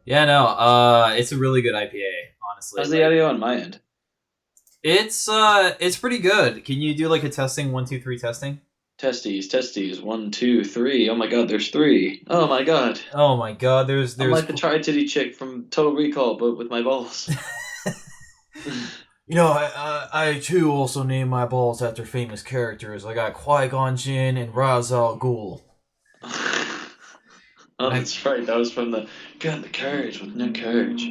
Yeah, no, it's a really good IPA, honestly. How's the Like, audio on my end? it's pretty good. Can you do like a testing, 1, 2, 3 testing? Testes, testes. One, two, three. Oh my god, there's three. Oh my god. Oh my god, I'm there's like the tri-titty chick from Total Recall, but with my balls. You know, I too also named my balls after famous characters. I got Qui-Gon Jinn and Ra's al Ghul. Oh, I, that's right. That was from the Got the Courage with No Courage.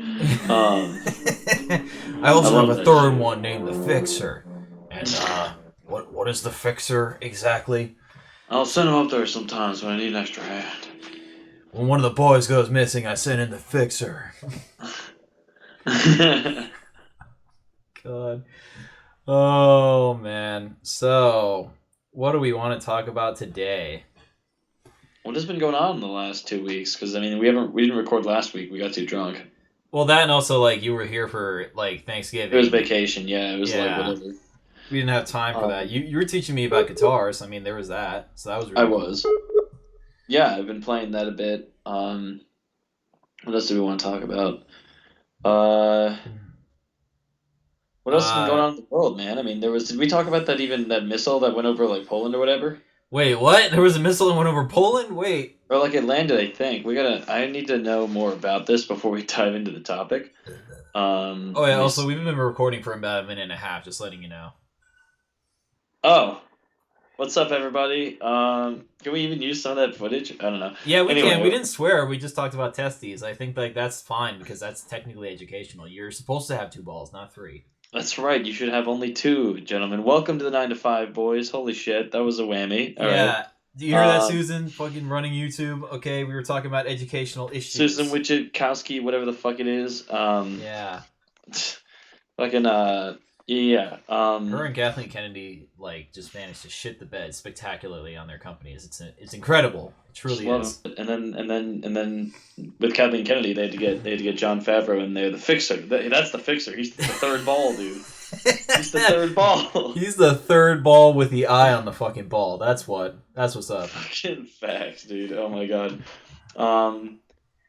Um, I I also have love a that third shit. one named the Fixer. And what is the Fixer exactly? I'll send him up there sometimes when I need an extra hand. When one of the boys goes missing, I send in the Fixer. God. Oh man. So, what do we want to talk about today? What has been going on in the last 2 weeks? Because I mean, we didn't record last week. We got too drunk. Well, that and also like you were here for like It was Thanksgiving. vacation. Yeah, it was like Yeah. whatever. We didn't have time for that. Um, You were teaching me about guitars. I mean, there was that. So that was I really cool. was. Yeah, I've been playing that a bit. What else do we want to talk about? Uh, what else has been going Uh on in the world, man? I mean, there was. Did we talk about that even that missile that went over like Poland or whatever? Wait, what? There was a missile that went over Poland? Wait. Or like it landed, I think. We gotta. I need to know more about this before we dive into the topic. Oh yeah, Let me. also we've been recording for about a minute and a half, just letting you know. Oh, what's up, everybody? Can we even use some of that footage? I don't know. Yeah, we can. We Anyway, didn't swear. We just talked about testes. I think like that's fine because that's technically educational. You're supposed to have two balls, not three. that's right. You should have only two, gentlemen. Welcome to the 9 to 5, boys. Holy shit, that was a whammy. All right. Yeah. Do you hear that, Um, Susan? Fucking running YouTube. Okay, we were talking about educational Susan issues. Wichikowski, whatever the fuck it is. Yeah. Fucking yeah. Her and Kathleen Kennedy like just managed to shit the bed spectacularly on their companies. It's incredible. It Just truly love is. it. And then with Kathleen Kennedy, they had to get John Favreau in there, the fixer. That's the fixer. He's the third ball, dude. He's the third ball. He's the third ball with the eye on the fucking ball. That's what. That's what's up. Fucking facts, dude. Oh my god. Um,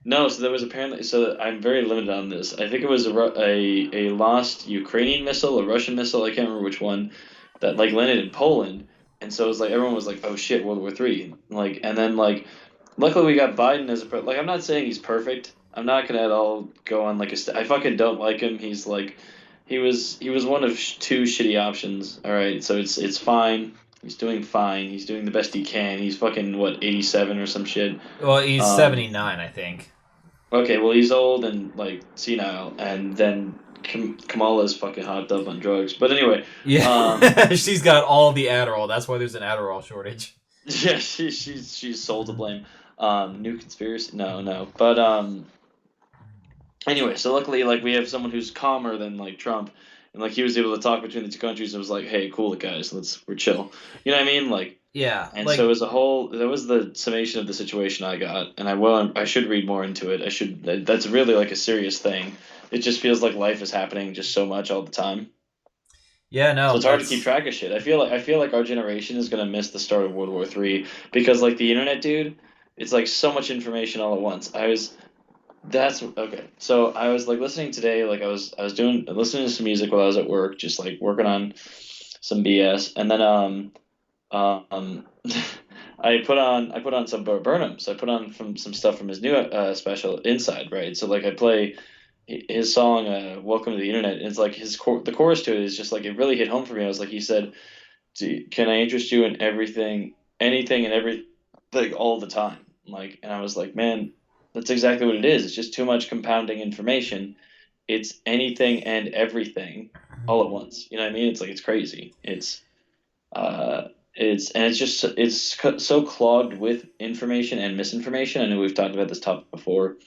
no, so there was apparently. So I'm very limited on this. I think it was a lost Ukrainian missile, a Russian missile. I can't remember which one that like landed in Poland, and so it was like everyone was like, "Oh shit, World War III." Like, and then like, luckily we got Biden as a like. I'm not saying he's perfect. I'm not gonna at all go on like I fucking don't like him. He's like, he was one of two shitty options. All right, so it's fine. He's doing fine. He's doing the best he can. He's fucking what 87 or some shit. Well, he's Um, 79, I think. Okay, well he's old and like senile, and then Kamala's fucking hopped up on drugs. But anyway, um, Yeah, she's got all the Adderall. That's why there's an Adderall shortage. yeah, she's sole to blame. New conspiracy? No, no. But anyway, so luckily, like we have someone who's calmer than like Trump, and like he was able to talk between the two countries and was like, "Hey, cool it, guys, we're chill." You know what I mean? Like, Yeah, and so like as a whole, that was the summation of the situation I got, and I should read more into it. I should. That's really like a serious thing. It just feels like life is happening just so much all the time. yeah, So no, it's hard to keep that's track of shit. I feel like our generation is gonna miss the start of World War III because like the internet, dude, it's like so much information all at once. That's okay. So I was like listening today, like I was doing listening to some music while I was at work, just like working on some BS, and then um I put on some Burnhams. I put on from some stuff from his new special Inside, right? So like I play his song Welcome to the Internet, and it's like the chorus to it is just like it really hit home for me. I was like he said, Can I interest you in everything, anything and everything all the time?" Like, and I was like, man, that's exactly what it is. It's just too much compounding information. It's anything and everything all at once. You know what I mean? It's like it's crazy. Uh, it's just so clogged with information and misinformation. I know we've talked about this topic before,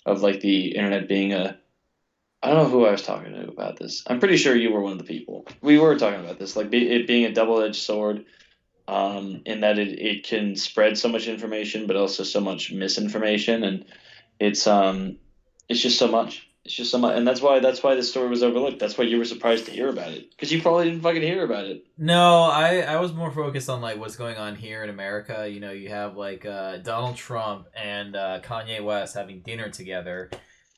of like the internet being a. I don't know who I was talking to about this. I'm pretty sure you were one of the people. We were talking about this, like it being a double-edged sword, in that it can spread so much information, but also so much misinformation, and it's um, it's just so much. It's just so much, and that's why this story was overlooked. That's why you were surprised to hear about it, because you probably didn't fucking hear about it. no. I was more focused on like what's going on here in America. You have like Donald Trump and Kanye West having dinner together,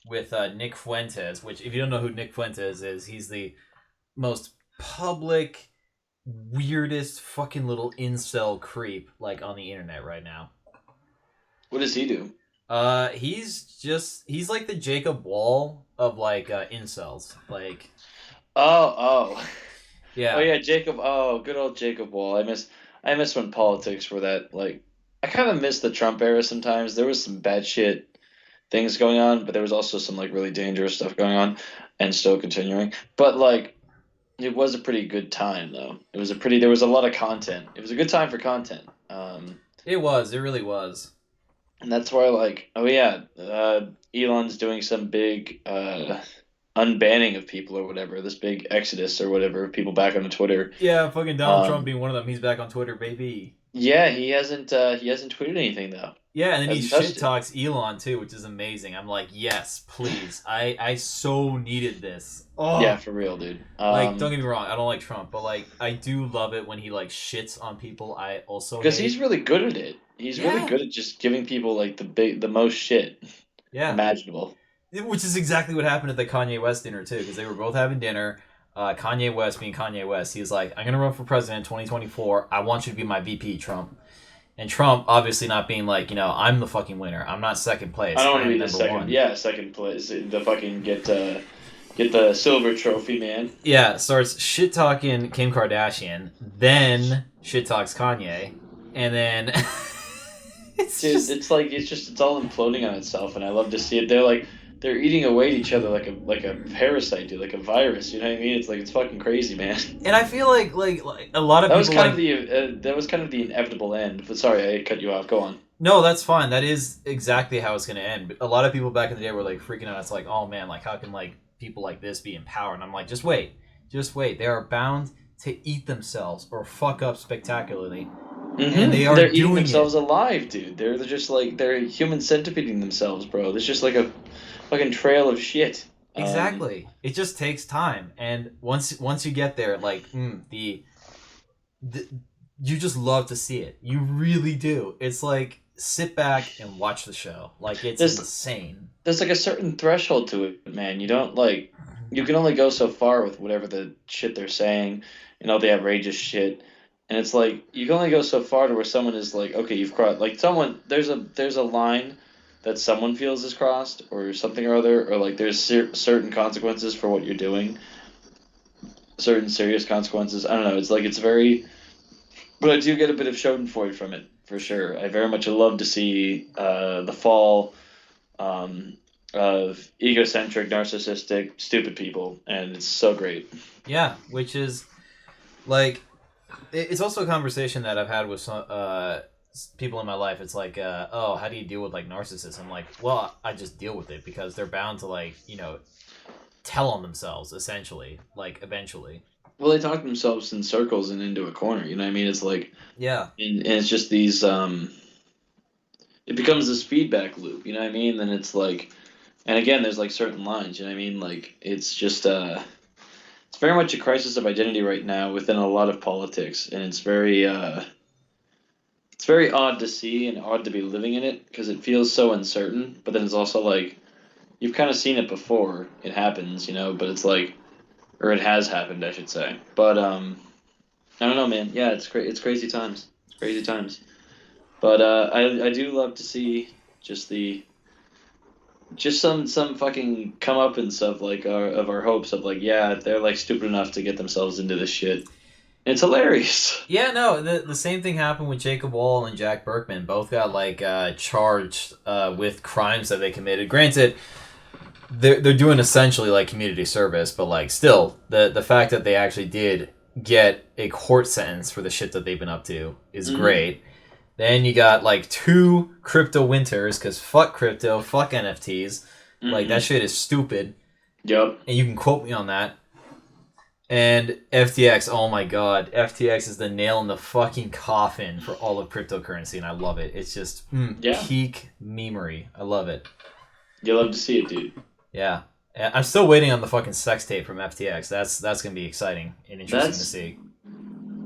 with Nick Fuentes, which, if you don't know who Nick Fuentes is, he's the most public, weirdest fucking little incel creep like on the internet right now. What does he do? He's like the Jacob Wall of like incels. Like, Oh, oh. Oh yeah, yeah, Jacob. Oh, good old Jacob Wall. I miss when politics were that like. I kind of miss the Trump era sometimes. There was some bad shit things going on, but there was also some like really dangerous stuff going on, and still continuing. But like, it was a pretty good time though. There was a lot of content. It was a good time for content. it really was. And that's why like, oh yeah, Elon's doing some big unbanning of people or whatever. This big exodus or whatever of people back onto Twitter. Yeah, fucking Donald Trump Um, being one of them. He's back on Twitter, baby. yeah, he hasn't tweeted anything though. Yeah, and then he Hasn't touched shit it. talks Elon too, which is amazing. I'm like, yes, please. I so needed this. Yeah, Oh, for real, dude. like, don't get me wrong, I don't like Trump, but like, I do love it when he like shits on people I also Because he's hate. really good at it. He's really Yeah, good at just giving people like the most shit yeah. imaginable. Which is exactly what happened at the Kanye West dinner too, because they were both having dinner. Kanye West being Kanye West, he's like, "I'm gonna run for president in 2024. I want you to be my VP, Trump." And Trump, obviously not being like, I'm the fucking winner. I'm not second I place. don't I want to am be the number second. one. Yeah, second place. The fucking get the silver trophy, man. Yeah, starts shit talking Kim Kardashian, then shit talks Kanye, and then it's Dude, just it's all imploding on itself, and I love to see it. They're eating away at each other like a parasite, dude, like a virus. You know what I mean? It's like it's fucking crazy, man. and I feel like a lot of That was people kind of like the inevitable end. But sorry, I cut you off. Go on. no, that's fine. That is exactly how it's gonna end. But a lot of people back in the day were like freaking out. It's like, oh man, like how can like people like this be in power? And I'm like, just wait. They are bound to eat themselves or fuck up spectacularly, and they are They're eating doing it. themselves alive, dude. They're just like they're human centipeding themselves, bro. There's just like a fucking trail of shit. Exactly. It just takes time, and once you get there, like the you just love to see it. You really do. It's like sit back and watch the show. Like it's There's insane. there's like a certain threshold to it, man. You don't like you can only go so far with whatever the shit they're saying and all the outrageous shit. And it's like you can only go so far to where someone is like, okay, you've crossed like someone there's a line that someone feels is crossed or something or other or like there's certain consequences for what you're doing, certain serious consequences. I don't know. It's like it's very but I do get a bit of Schadenfreude from it for sure. I very much love to see the fall um, of egocentric, narcissistic, stupid people, and it's so great. Yeah, which is like it's also a conversation that I've had with some people in my life. It's like, oh, how do you deal with like narcissists? I'm like, well, I just deal with it because they're bound to like tell on themselves essentially, like eventually. Well, they talk themselves in circles and into a corner. You know what I mean? It's like, Yeah, and it's just these. It becomes this feedback loop. You know what I mean? Then it's like, and again, there's like certain lines. You know what I mean? Like it's just it's very much a crisis of identity right now within a lot of politics, and it's very odd to see and odd to be living in it because it feels so uncertain. But then it's also like you've kind of seen it before. It happens, you know. But it's like, or it has happened, I should say. But I don't know, man. Yeah, it's great. It's crazy times. It's crazy times. But I do love to see just the just some fucking come up and stuff like our hopes of like yeah they're like stupid enough to get themselves into this shit. And it's hilarious. yeah. No, the same thing happened with Jacob Wall and Jack Berkman. Both got like charged with crimes that they committed. Granted, they're doing essentially like community service, but like still the fact that they actually did get a court sentence for the shit that they've been up to is Mm-hmm. great. Then you got like two crypto winters because fuck crypto, fuck NFTs. Like that Mm-hmm. shit is stupid, Yep. and you can quote me on that. And FTX, oh my god, FTX is the nail in the fucking coffin for all of cryptocurrency, and I love it. It's just Yeah. peak memery. I love it. You love to see it, dude. Yeah. I'm still waiting on the fucking sex tape from FTX. That's gonna be exciting and interesting to That's see.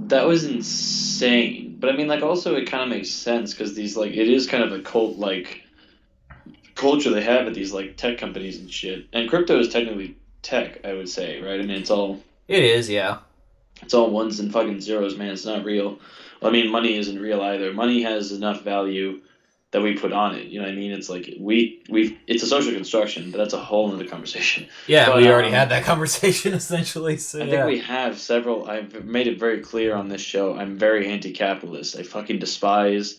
that was insane. But I mean, like, also it kind of makes sense because these like it is kind of a cult like culture they have at these like tech companies and shit. And crypto is technically tech, I would say, right? I mean, It is, yeah. it's all ones and fucking zeros, man. It's not real. Well, I mean, money isn't real either. Money has enough value that we put on it. You know what I mean? It's like we it's a social construction, but that's a whole other conversation. Yeah, But we already had that conversation essentially, so I think yeah. we have several. I've made it very clear on this show. I'm very anti-capitalist. I fucking despise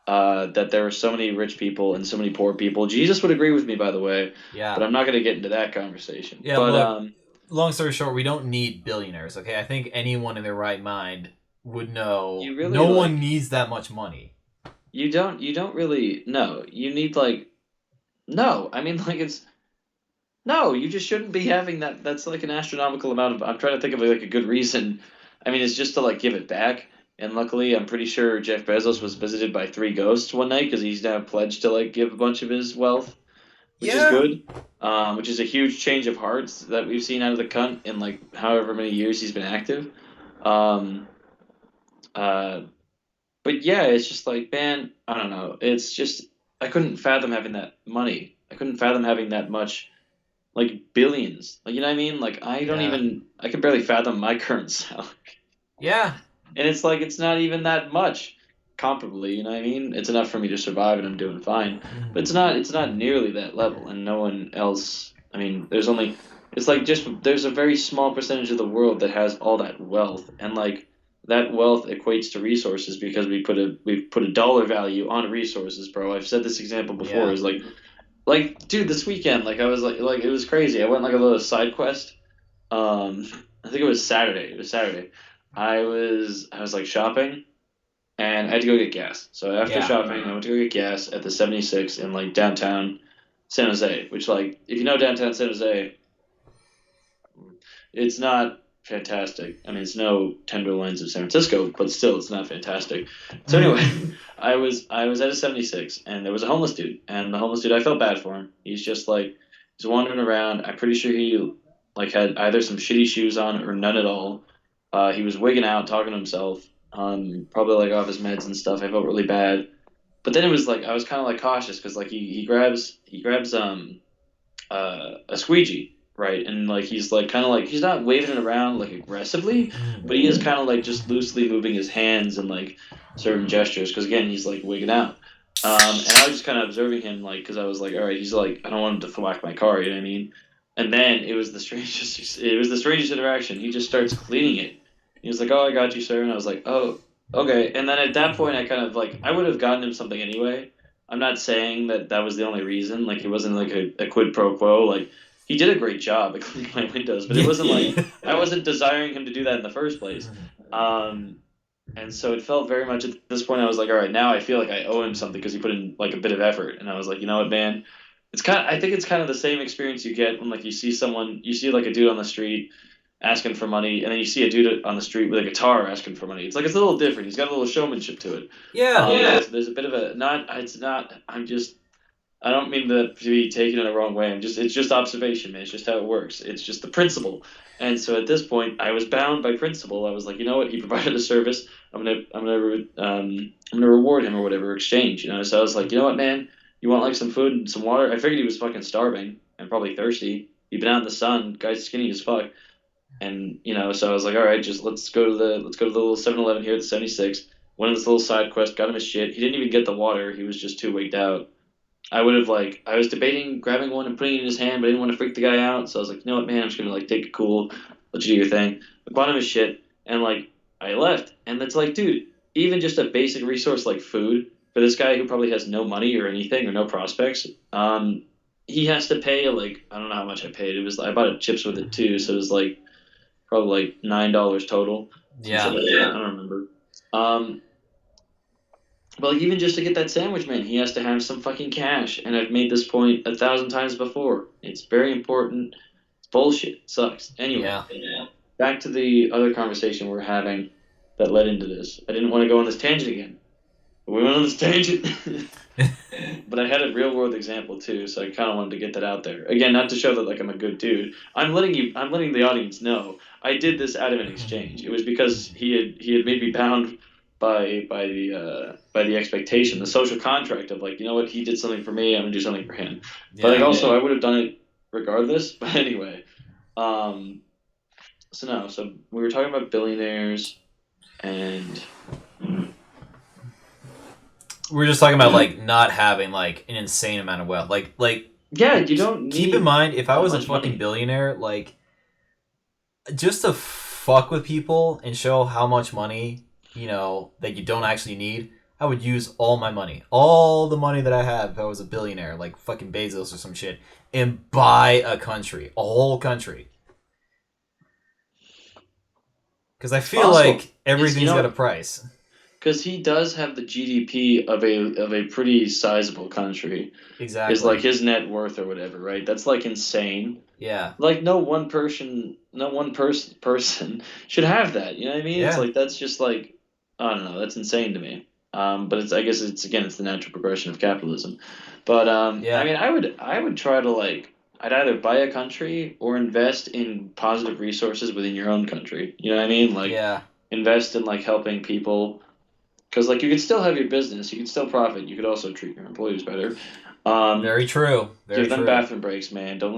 that there are so many rich people and so many poor people. Jesus would agree with me, by the way, but Yeah. I'm not going to get into that conversation. Yeah, But look, long story short, we don't need billionaires, okay? I think anyone in their right mind would know you really no one like needs that much money. you don't really no. You need like no. I mean like it's no. You just shouldn't be having that. That's like an astronomical amount of. I'm trying to think of like a good reason. I mean, it's just to like give it back. And luckily, I'm pretty sure Jeff Bezos was visited by three ghosts one night because he's now pledged to like give a bunch of his wealth, which is Yeah. good. Which is a huge change of hearts that we've seen out of the cunt in like however many years he's been active. Um, uh, but yeah, it's just like, man, I don't know. It's just I couldn't fathom having that money. I couldn't fathom having that much, like billions. Like you know what I mean? Like Yeah. I can barely fathom my current salary. Yeah. And it's like it's not even that much comparably, you know what I mean? It's enough for me to survive and I'm doing fine. But Mhm. it's not nearly that level and no one else I mean, there's only it's like just there's a very small percentage of the world that has all that wealth and like that wealth equates to resources because we put a dollar value on resources, bro. I've said this example before Yeah. is like dude, this weekend like I was like it was crazy. I went like a little side quest I think it was Saturday. It was Saturday. I was like shopping and I had to go get gas. So after Yeah. shopping, I went to go get gas at the 76 in like downtown San Jose, which like if you know downtown San Jose, it's not fantastic. I mean, it's no Tenderloins of San Francisco, but still, it's not fantastic. So anyway, I was at a 76, and there was a homeless dude, and the homeless dude, I felt bad for him. He's just like he's wandering around. I'm pretty sure he like had either some shitty shoes on or none at all. He was wigging out, talking to himself, probably like off his meds and stuff. I felt really bad, but then it was like I was kind of like cautious because like he grabs a squeegee, right? And like he's like kind of like he's not waving it around like aggressively, but he is kind of like just loosely moving his hands and like certain gestures because again he's like wigging out. And I was just kind of observing him like because I was like, all right, he's like I don't want him to whack my car, you know what I mean? And then it was the strangest interaction. He just starts cleaning it. He was like, "Oh, I got you, sir," and I was like, "Oh, okay." And then at that point, I kind of like I would have gotten him something anyway. I'm not saying that that was the only reason. Like it wasn't like a quid pro quo. Like he did a great job at cleaning my windows, but it wasn't like I wasn't desiring him to do that in the first place. Um, and so it felt very much at this point. I was like, all right, now I feel like I owe him something because he put in like a bit of effort. And I was like, you know what, man? I think it's kind of the same experience you get when like you see like a dude on the street asking for money, and then you see a dude on the street with a guitar asking for money. It's a little different. He's got a little showmanship to it. Yeah. There's a bit of a not. It's not. I don't mean to be taken in the wrong way. It's just observation, man. It's just how it works. It's just the principle. And so at this point, I was bound by principle. I was like, you know what? He provided a service. I'm gonna reward him or whatever exchange. You know. So I was like, you know what, man? You want like some food and some water? I figured he was fucking starving and probably thirsty. He'd been out in the sun. Guy's skinny as fuck. And so I was like, all right, just let's go to the little 7-Eleven here at the 76. Went on this little side quest, got him his shit. He didn't even get the water. He was just too wigged out. I was debating grabbing one and putting it in his hand, but I didn't want to freak the guy out. So I was like, you know what, man, I'm just gonna like take it cool, let you do your thing. I bought him his shit, and like I left. And it's like, dude, even just a basic resource like food for this guy who probably has no money or anything or no prospects, he has to pay like I don't know how much I paid. It was I bought chips with it too, so it was like probably like $9 total, some shit Yeah. like that. I don't remember. Um, but like even just to get that sandwich, man, he has to have some fucking cash. And I've made this point 1,000 times before. It's very important. It's bullshit. It sucks. Anyway, Yeah. back to the other conversation we're having that led into this. I didn't want to go on this tangent again. But we went on this tangent. But I had a real world example too, so I kind of wanted to get that out there. Again, not to show that like I'm a good dude. I'm letting the audience know I did this out of an exchange. It was because he had made me bound by the expectation, the social contract of like, you know what, he did something for me, I'm gonna do something for him. But like Yeah. also, I would have done it regardless. But anyway, um, so no, so we were talking about billionaires and We're just talking about like not having like an insane amount of wealth. Like yeah, you don't keep in need mind if I that was a much fucking money. billionaire, like just to fuck with people and show how much money, that you don't actually need, I would use all my money. All the money that I have if I was a billionaire, like fucking Bezos or some shit, and buy a country. A whole country. Because I It's feel possible. like It's you everything's got a know price. because he does have the GDP of a pretty sizable country. Is like Exactly. his net worth or whatever, right? That's like insane. Yeah. Like no one person should have that. You know what I mean? It's Yeah. like that's just like I don't know. That's insane to me. But it's I guess it's again it's the natural progression of capitalism. But I Yeah. mean I would try to like I'd either buy a country or invest in positive resources within your own country. You know what I mean? Like Yeah. invest in like helping people because like you could still have your business, you could still profit. You could also treat your employees better. Um, Very true. Very Give them true. bathroom breaks, man. Don't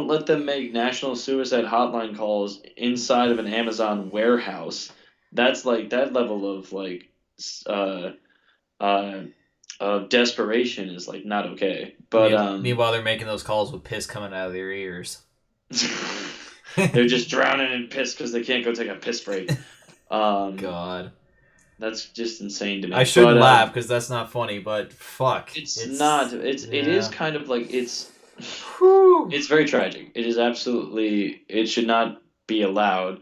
let them make national suicide hotline calls inside of an Amazon warehouse. That's like that level of like uh uh of desperation is like not okay. But Meanwhile, they're making those calls with piss coming out of their ears. they're just drowning in piss because they can't go take a piss break. Um God. that's just insane to I me. shouldn't But laugh because that's not funny, but fuck. it's not It's. it is Yeah. kind of like Whew. it's very tragic. It is absolutely it should not be allowed.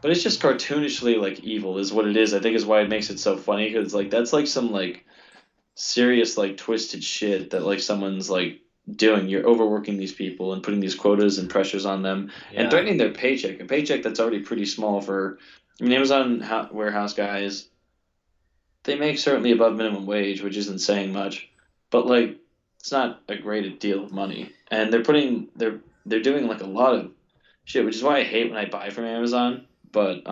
But it's just cartoonishly like evil is what it is. I think is why it makes it so funny because like that's like some like serious like twisted shit that like someone's like doing. You're overworking these people and putting these quotas and pressures on them and Yeah. threatening their paycheck. A paycheck that's already pretty small for. I mean, Amazon warehouse guys. They make certainly above minimum wage, which isn't saying much, but like it's not a great deal of money. And they're doing like a lot of shit, which is why I hate when I buy from Amazon. But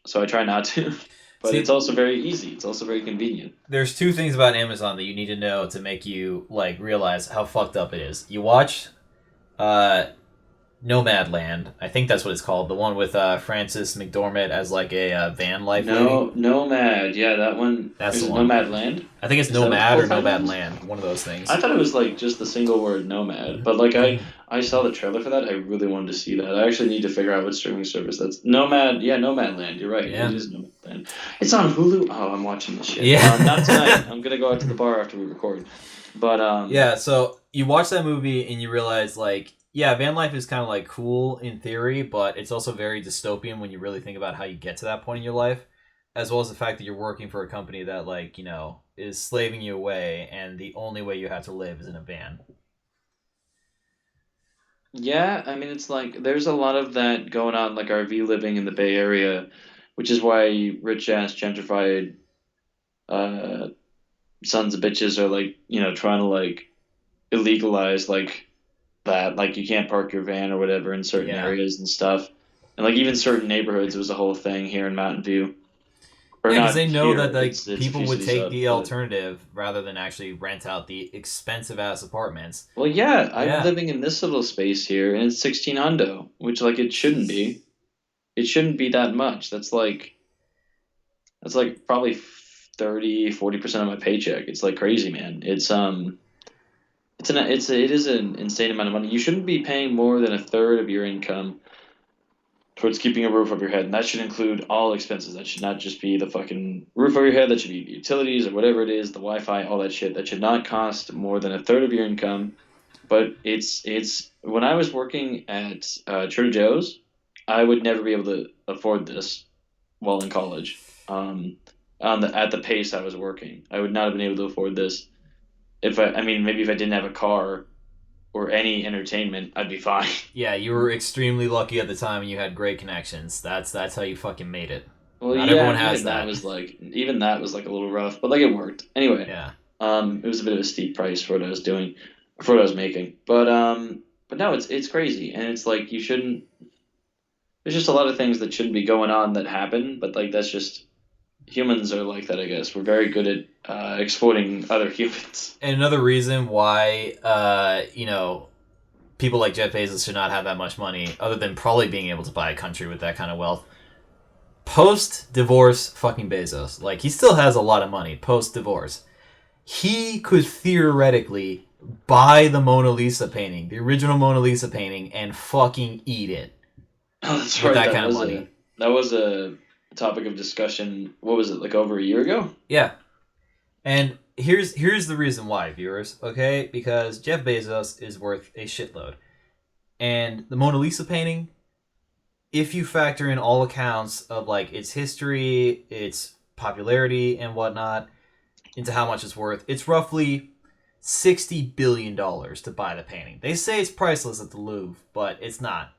so I try not to. But it's See, also very easy. It's also very convenient. there's two things about Amazon that you need to know to make you like realize how fucked up it is. You watch uh Nomadland. I think that's what it's called. The one with Francis McDormand as like a van life lady. No, Nomad. Yeah, that one. That's Is the it one. Nomad Land? I think it's Is that what the Nomad full or title Nomad is? Land. One of those I things. thought it was like just the single word Nomad. But like I saw the trailer for that. I really wanted to see that. I actually need to figure out what streaming service that's Nomad. Yeah, Nomad Land. You're right. It Yeah. is Nomad Land. It's on Hulu. Oh, I'm watching this shit. Not tonight. Yeah. I'm gonna go out to the bar after we record. But Yeah, so you watch that movie and you realize like yeah, van life is kind of like cool in theory, but it's also very dystopian when you really think about how you get to that point in your life, as well as the fact that you're working for a company that like, is slaving you away and the only way you have to live is in a van. yeah, I mean it's like there's a lot of that going on, like RV living in the Bay Area, which is why rich ass gentrified uh sons of bitches are like, trying to like illegalize like that. Like you can't park your van or whatever in certain Yeah. areas and stuff. And like even certain neighborhoods, it was a whole thing here in Mountain View. Or Yeah, because they not know that here, like it's a people few would cities take up, the but alternative rather than actually rent out the expensive ass apartments. well yeah, I'm Yeah. living in this little space here and it's 16 hundo, which like it shouldn't be. It shouldn't be that much. That's like probably 30-40% of my paycheck. It's like crazy, man. It is an insane amount of money. You shouldn't be paying more than a third of your income towards keeping a roof over your head, and that should include all expenses. That should not just be the fucking roof over your head. That should be utilities or whatever it is, the Wi-Fi, all that shit. That should not cost more than a third of your income. But it's when I was working at Trader Joe's, I would never be able to afford this while in college. On the at the pace I was working, I would not have been able to afford this if I mean maybe if I didn't have a car or any entertainment, I'd be fine. Yeah, you were extremely lucky at the time and you had great connections. That's how you fucking made it. Well, Not yeah, everyone and has that. even that was like a little rough, but like it worked. Anyway, Yeah. it was a bit of a steep price for what I was doing, for what I was making. But no, it's crazy, and it's like you shouldn't. There's just a lot of things that shouldn't be going on that happen, but like that's just humans are like that, I guess. We're very good at exploiting other humans. And another reason why, people like Jeff Bezos should not have that much money, other than probably being able to buy a country with that kind of wealth. Post divorce, fucking Bezos. Like, he still has a lot of money post divorce. He could theoretically buy the Mona Lisa painting, the original Mona Lisa painting, and fucking eat it Oh, that's with right. that kind of money. That was a topic of discussion. What was it, like over a year ago? Yeah. And here's the reason why, viewers, okay? Because Jeff Bezos is worth a shitload. And the Mona Lisa painting, if you factor in all accounts of like its history, its popularity and whatnot, into how much it's worth, it's roughly $60 billion to buy the painting. They say it's priceless at the Louvre, but it's not.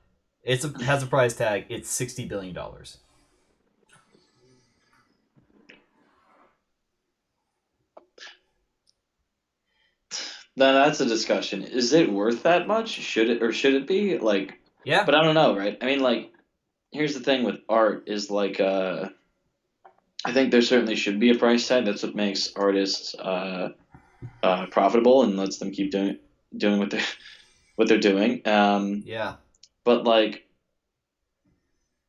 Has a price tag. It's $60 billion. Now that's a discussion. Is it worth that much? Should it be? Like, Yeah, but I don't know, right? I mean, like, here's the thing with art is like I think there certainly should be a price tag. That's what makes artists profitable and lets them keep doing what they're doing. yeah, But like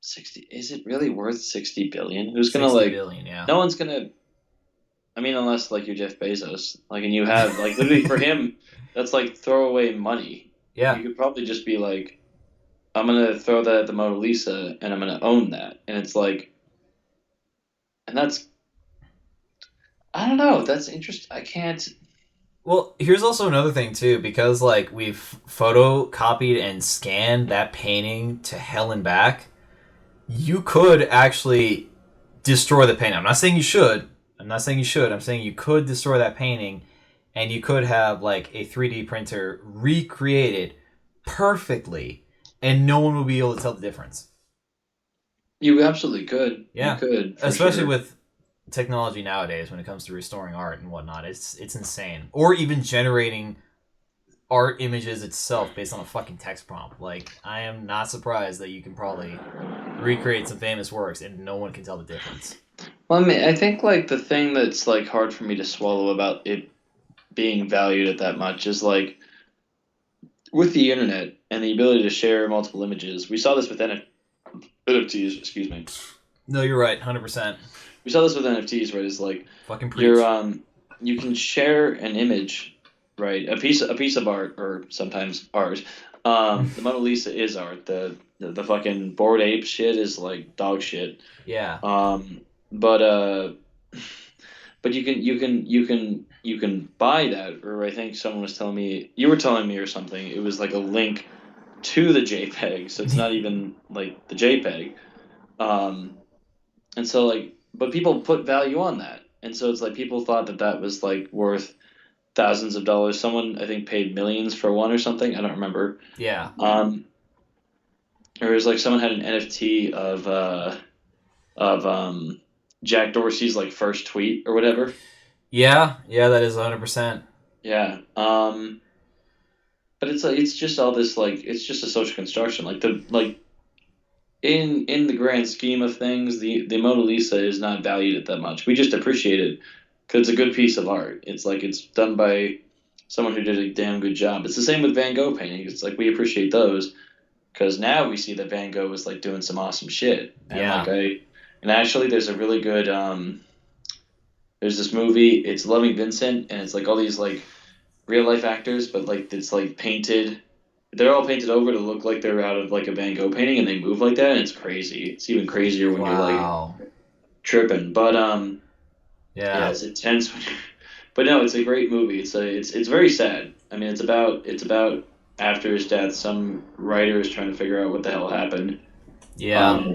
60, is it really worth 60 billion? Who's gonna 60 billion. Yeah, no one's gonna, I mean, unless like you're Jeff Bezos, like, and you have like literally for him, that's like throwaway money. yeah. You could probably just be like, I'm gonna throw that at the Mona Lisa and I'm gonna own that. And it's like, and that's, I don't know, that's interesting. I can't, Well, here's also another thing too, because like we've photocopied and scanned that painting to hell and back. You could actually destroy the painting. I'm not saying you should. I'm not saying you should. I'm saying you could destroy that painting, and you could have like a 3D printer recreate it perfectly, and no one will be able to tell the difference. you absolutely could. You Yeah, could, for especially sure. with technology nowadays when it comes to restoring art and whatnot. It's insane. Or even generating art images itself based on a fucking text prompt. Like, I am not surprised that you can probably recreate some famous works and no one can tell the difference. Well, I mean, I think like the thing that's like hard for me to swallow about it being valued at that much is like with the internet and the ability to share multiple images. We saw this with NFTs, excuse me. No, you're right, 100%. We saw this with NFTs, right? Is like Fucking you're preach. you can share an image, right? A piece of art or sometimes art. The Mona Lisa is art. The fucking Bored Ape shit is like dog shit. Yeah. Um, but but you can buy that, or I think someone was telling me, you were telling me or something. It was like a link to the JPEG, so it's not even like the JPEG. Um, and so like, but people put value on that, and so it's like people thought that that was like worth thousands of dollars. Someone I think paid millions for one or something. I don't remember. Yeah. Um, or it was like someone had an NFT of Jack Dorsey's like first tweet or whatever. Yeah, yeah, that is 100%. Yeah. But it's like it's just all this like it's just a social construction. Like the like in the grand scheme of things, the Mona Lisa is not valued at that much. We just appreciate it because it's a good piece of art. It's like it's done by someone who did a damn good job. It's the same with Van Gogh paintings. It's like we appreciate those because now we see that Van Gogh was like doing some awesome shit. And like Yeah. I and actually there's a really good there's this movie. It's Loving Vincent, and it's like all these like real life actors, but like it's like painted. They're all painted over to look like they're out of like a Van Gogh painting, and they move like that, and it's crazy. It's even crazier when you're like Wow. tripping. But yeah, Yeah. it's intense. But no, it's a great movie. It's very sad. I mean, it's about after his death, some writer is trying to figure out what the hell happened. Yeah. Um,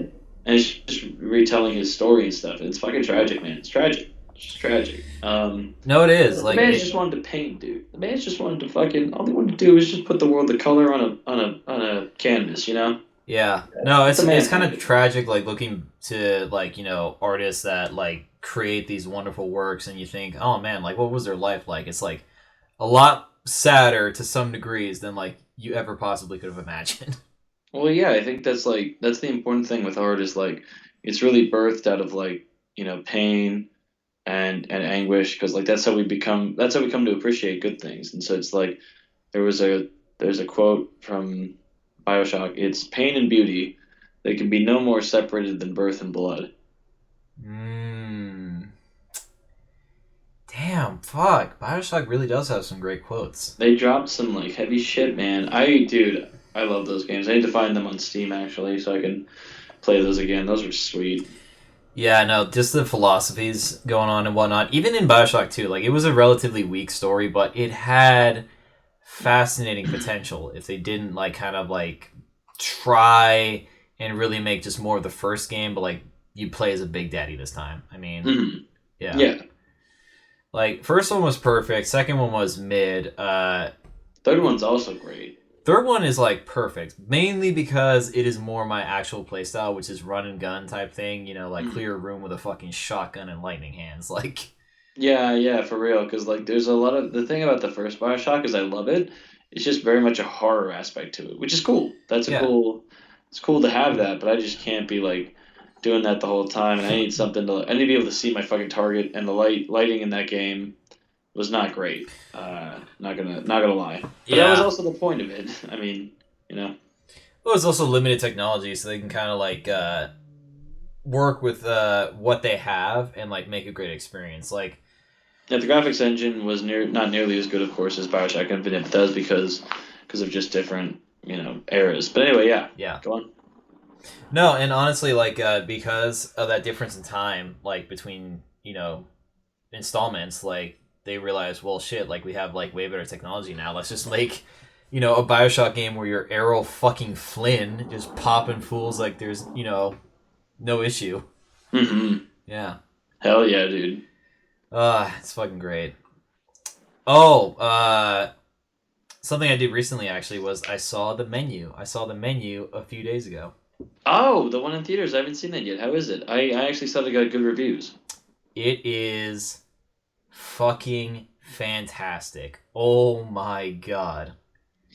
and it's just retelling his story and stuff. And it's fucking tragic, man. It's tragic. It's just tragic. No, it is. The Like, man's just wanted to paint, dude. The man's just wanted to fucking. All he wanted to do was just put the world, the color on a canvas, you know. yeah. No, Let the it's man kind have of it. tragic, like, looking to, like, artists that, like, create these wonderful works and you think, oh, man, like, what was their life like? It's, like, a lot sadder to some degrees than, like, you ever possibly could have imagined. Well, yeah, I think that's like that's the important thing with art is like it's really birthed out of like pain and anguish, because like that's how we come to appreciate good things. And so it's like there was a there's a quote from BioShock. It's pain and beauty. They can be no more separated than birth and blood. Mm. Damn, fuck. Bioshock really does have some great quotes. They dropped some like heavy shit, man. I love those games. I need to find them on Steam actually, so I can play those again. Those were sweet. Yeah, no, just the philosophies going on and whatnot. Even in Bioshock 2, like, it was a relatively weak story, but it had fascinating potential if they didn't, like, kind of, like, try and really make just more of the first game, but, like, you play as a Big Daddy this time. I mean, Mhm. yeah. Yeah. Like, first one was perfect, second one was mid. Third one's also great. Third one is like perfect, mainly because it is more my actual playstyle, which is run and gun type thing. Like Mhm. clear a room with a fucking shotgun and lightning hands. Like, Yeah, yeah, for real. Because like, there's a lot of the thing about the first Bioshock is I love it. It's just very much a horror aspect to it, which is cool. yeah, It's cool to have that, but I just can't be like doing that the whole time. And I need to be able to see my fucking target, and the lighting in that game was not great. Not gonna lie, but that was yeah. also the point of it. I mean, you know, Well, it's also limited technology, so they can kind of like work with what they have and like make a great experience. Like, yeah, the graphics engine was not nearly as good, of course, as Bioshock Infinite does because of just different eras. But anyway, yeah, yeah, go on. no, and honestly, like because of that difference in time, like between installments, like they realize, well, shit, like we have like way better technology now. Let's just make a Bioshock game where you're Errol fucking Flynn just popping fools like there's no issue. Hmm. Yeah, Hell yeah, dude. it's fucking great. Oh, something I did recently actually was I saw the menu. I saw the menu a few days ago. Oh, the one in theaters. I haven't seen that yet. How is it? I actually saw it got good reviews. It is fucking fantastic. Oh my god.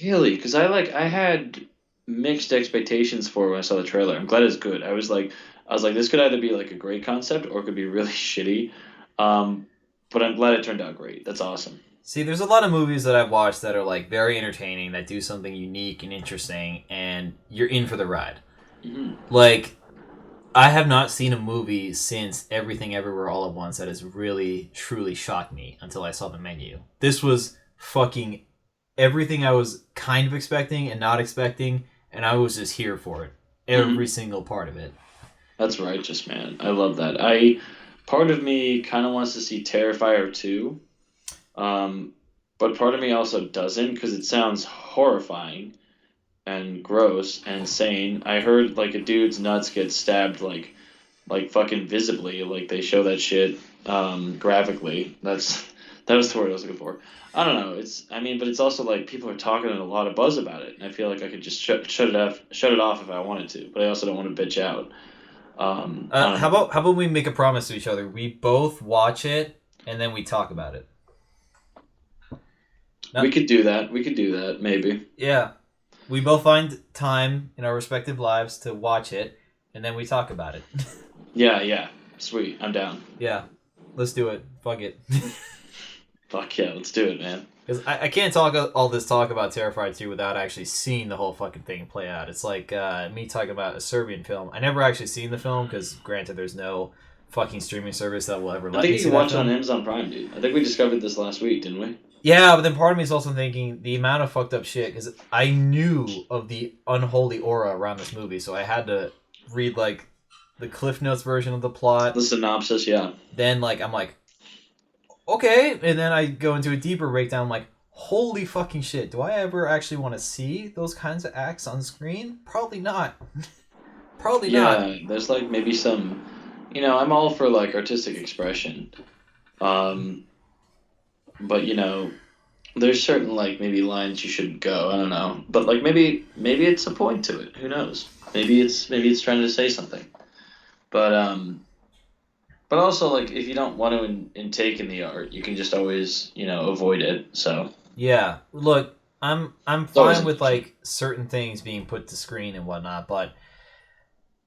Really? Because I had mixed expectations for it when I saw the trailer. I'm glad it's good. I was like, this could either be like a great concept or it could be really shitty. Um, but I'm glad it turned out great. That's awesome. See, there's a lot of movies that I've watched that are like very entertaining, that do something unique and interesting, and you're in for the ride. Hmm. Like, I have not seen a movie since Everything Everywhere All at Once that has really, truly shocked me until I saw the menu. This was fucking everything I was kind of expecting and not expecting, and I was just here for it. Every Hmm. single part of it. That's righteous, man. I love that. I Part of me kind of wants to see Terrifier 2, um, but part of me also doesn't because it sounds horrifying and gross and insane. I heard like a dude's nuts get stabbed like fucking visibly, like they show that shit graphically. That was the word I was looking for. I don't know. I mean, but it's also like people are talking a lot of buzz about it, and I feel like I could just shut it off if I wanted to, but I also don't want to bitch out. I don't How know. about we make a promise to each other? We both watch it and then we talk about it. We Not, could do that. We could do that, maybe. yeah, we both find time in our respective lives to watch it, and then we talk about it. Yeah, yeah. Sweet. I'm down. Yeah, let's do it. Fuck it. Fuck yeah, let's do it, man. Because I can't talk all this talk about Terrified 2 without actually seeing the whole fucking thing play out. It's like me talking about a Serbian film. I never actually seen the film because, granted, there's no fucking streaming service that will ever I let think me you see can that watch it on film. Amazon Prime, dude. I think we discovered this last week, didn't we? Yeah, but then part of me is also thinking the amount of fucked up shit, because I knew of the unholy aura around this movie, so I had to read like the Cliff Notes version of the The plot. synopsis, yeah. Then like I'm like, okay, and then I go into a deeper breakdown. I'm like, holy fucking shit! Do I ever actually want to see those kinds of acts on screen? Probably not. Probably not. Yeah, there's like maybe some, I'm all for like artistic expression. Um, but there's certain like maybe lines you shouldn't go. I don't know. But like maybe it's a point to it. Who knows? Maybe it's trying to say something. But but also like if you don't want to intake in the art, you can just always, avoid it. So Yeah. Look, I'm it's always fine an with option. like certain things being put to screen and whatnot, but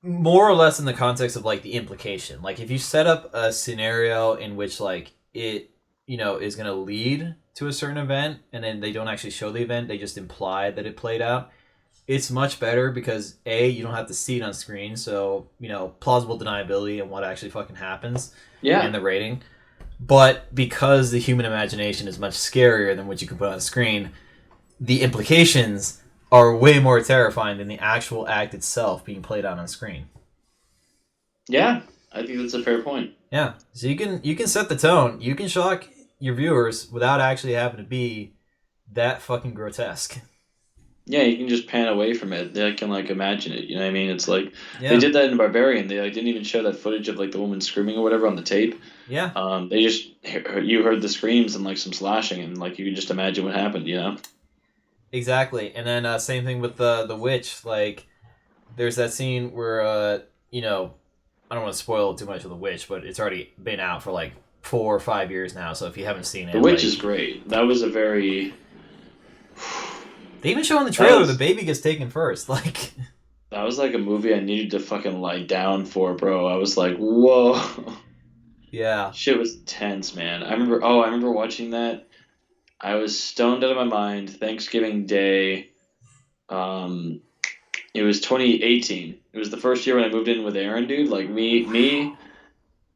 more or less in the context of like the implication. Like if you set up a scenario in which like it is going to lead to a certain event and then they don't actually show the event, they just imply that it played out. It's much better because A, you don't have to see it on screen, so plausible deniability and what actually fucking happens Yeah. and the rating. But because the human imagination is much scarier than what you can put on the screen, the implications are way more terrifying than the actual act itself being played out on screen. Yeah. I think that's a fair point. Yeah, so you can set the tone. You can shock your viewers without actually having to be that fucking grotesque. Yeah, you can just pan away from it. They can like imagine it. You know what I mean? It's like they Yeah, did that in Barbarian. They like didn't even show that footage of like the woman screaming or whatever on the tape. yeah, They just you heard the screams and like some slashing and like you could just imagine what happened. You know? exactly. And then same thing with the witch. Like, there's that scene where I don't want to spoil too much of the witch, but it's already been out for like 4 or 5 years now. So if you haven't seen The it, Witch is like great. That was a very they even show in the that trailer the was baby gets taken first. Like, that was like a movie I needed to fucking lie down for, bro. I was like, whoa. yeah, Shit was tense, man. I remember watching that. I was stoned out of my mind. Thanksgiving Day. Um, it was 2018. It was the first year when I moved in with Aaron, dude. Like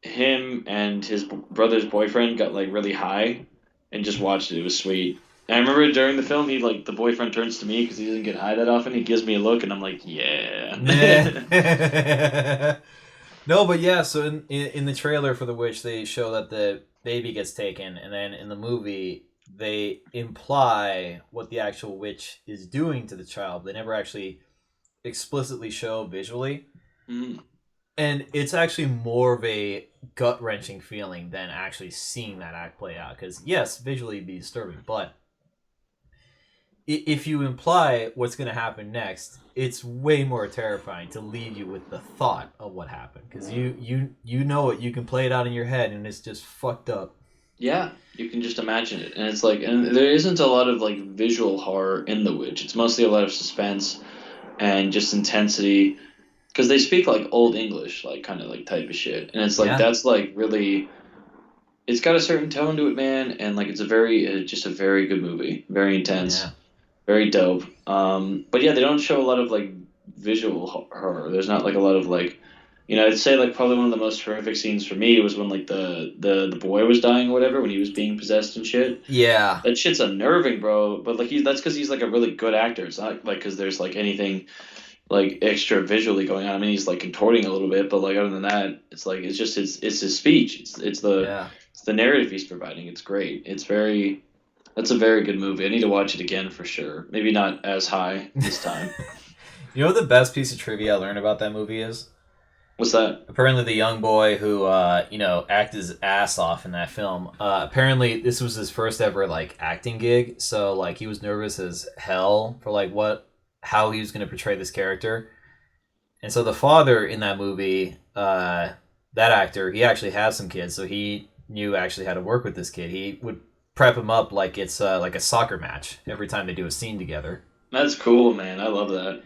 him, and his brother's boyfriend got like really high and just watched it. It was sweet. And I remember during the film, he like the boyfriend turns to me because he doesn't get high that often. He gives me a look, and I'm like, yeah. yeah. No, but yeah. So in the trailer for The Witch, they show that the baby gets taken, and then in the movie, they imply what the actual witch is doing to the child. They never actually explicitly show visually, Mm. and it's actually more of a gut wrenching feeling than actually seeing that act play out. Because yes, visually it'd be disturbing, but if you imply what's going to happen next, it's way more terrifying to leave you with the thought of what happened because you know it. You can play it out in your head, and it's just fucked up. Yeah, you can just imagine it, and it's like, and there isn't a lot of like visual horror in The Witch. It's mostly a lot of suspense and just intensity because they speak like old English, like kind of like type of shit, and it's like Yeah, that's like really. It's got a certain tone to it, man, and like it's a just a very good movie, very intense, yeah, very dope. But yeah, they don't show a lot of like visual horror. There's not like a lot of like, I'd say like probably one of the most horrific scenes for me was when like the boy was dying or whatever when he was being possessed and shit. yeah, That shit's unnerving, bro. But like that's because he's like a really good actor. It's not like because there's like anything like extra visually going on. I mean, he's like contorting a little bit, but like other than that, it's like it's just his speech. yeah. It's the narrative he's providing. It's great. That's a very good movie. I need to watch it again for sure. Maybe not as high this time. You know what the best piece of trivia I learned about that movie is? What's that? Apparently, the young boy who acted his ass off in that film. Apparently, this was his first ever like acting gig. So like he was nervous as hell for like how he was going to portray this character. And so the father in that movie, that actor, he actually has some kids, so he knew actually how to work with this kid. He would prep him up like it's like a soccer match every time they do a scene together. That's cool, man. I love that.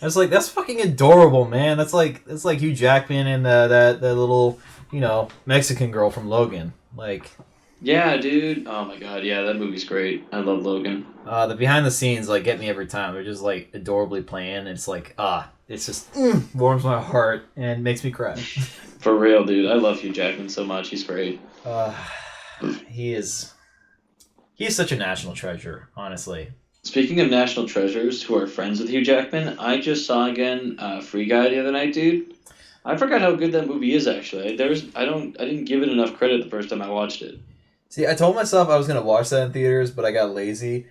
I was like, that's fucking adorable, man. That's like Hugh Jackman and that little Mexican girl from Logan. Like Yeah, dude. Oh my god. Yeah, that movie's great. I love Logan. the behind the scenes like get me every time. They're just like adorably playing. It's like it's just warms my heart and makes me cry. For real, dude. I love Hugh Jackman so much. He's great. Uh, he is he's such a national treasure, honestly. Speaking of national treasures who are friends with Hugh Jackman, I just saw again Free Guy the other night, dude. I forgot how good that movie is actually. I didn't give it enough credit the first time I watched it. See, I told myself I was gonna watch that in theaters, but I got lazy.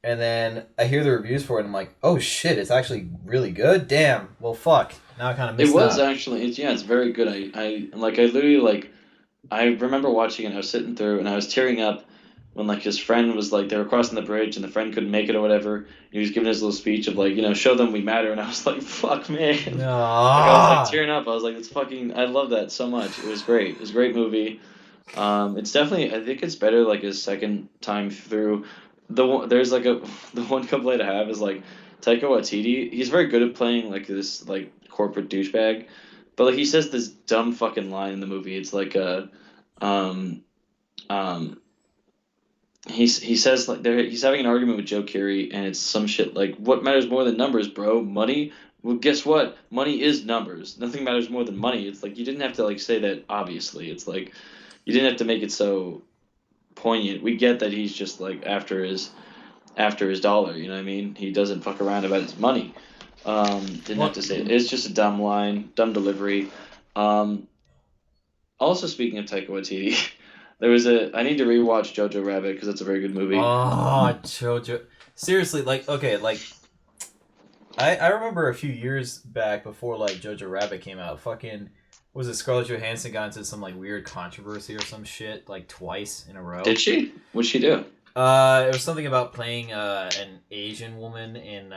And then I hear the reviews for it, and I'm like, oh shit, it's actually really good? Damn. Well, fuck. Now I kind of It missed was out. actually it's very good. I literally like I remember watching it. I was sitting through and I was tearing up when like his friend was like they were crossing the bridge and the friend couldn't make it or whatever. And he was giving his little speech of like show them we matter. And I was like fuck man. Like I was like Ah. tearing up. I was like it's fucking. I love that so much. It was great. It was a great movie. It's definitely. I think it's better like his second time through. There's like a the one complaint I have is like Taika Waititi, he's very good at playing like this like corporate douchebag, but like he says this dumb fucking line in the movie. It's like um um he says like he's having an argument with Joe Carey, and it's some shit like, what matters more than numbers, bro? Money? Well, guess what? Money is numbers. Nothing matters more than money. It's like you didn't have to like say that obviously. It's like you didn't have to make it so poignant. We get that he's just like after his dollar. You know what I mean? He doesn't fuck around about his money. Didn't have Well, to say it. It's just a dumb line, dumb delivery. Um, Also, speaking of Taika Waititi, I need to rewatch Jojo Rabbit because it's a very good movie. oh, Jojo. Seriously, like, okay, like, I remember a few years back before, like, Jojo Rabbit came out, fucking, was it Scarlett Johansson got into some, like, weird controversy or some shit, like, twice in a row? Did she? What'd she do? It was something about playing, an Asian woman in,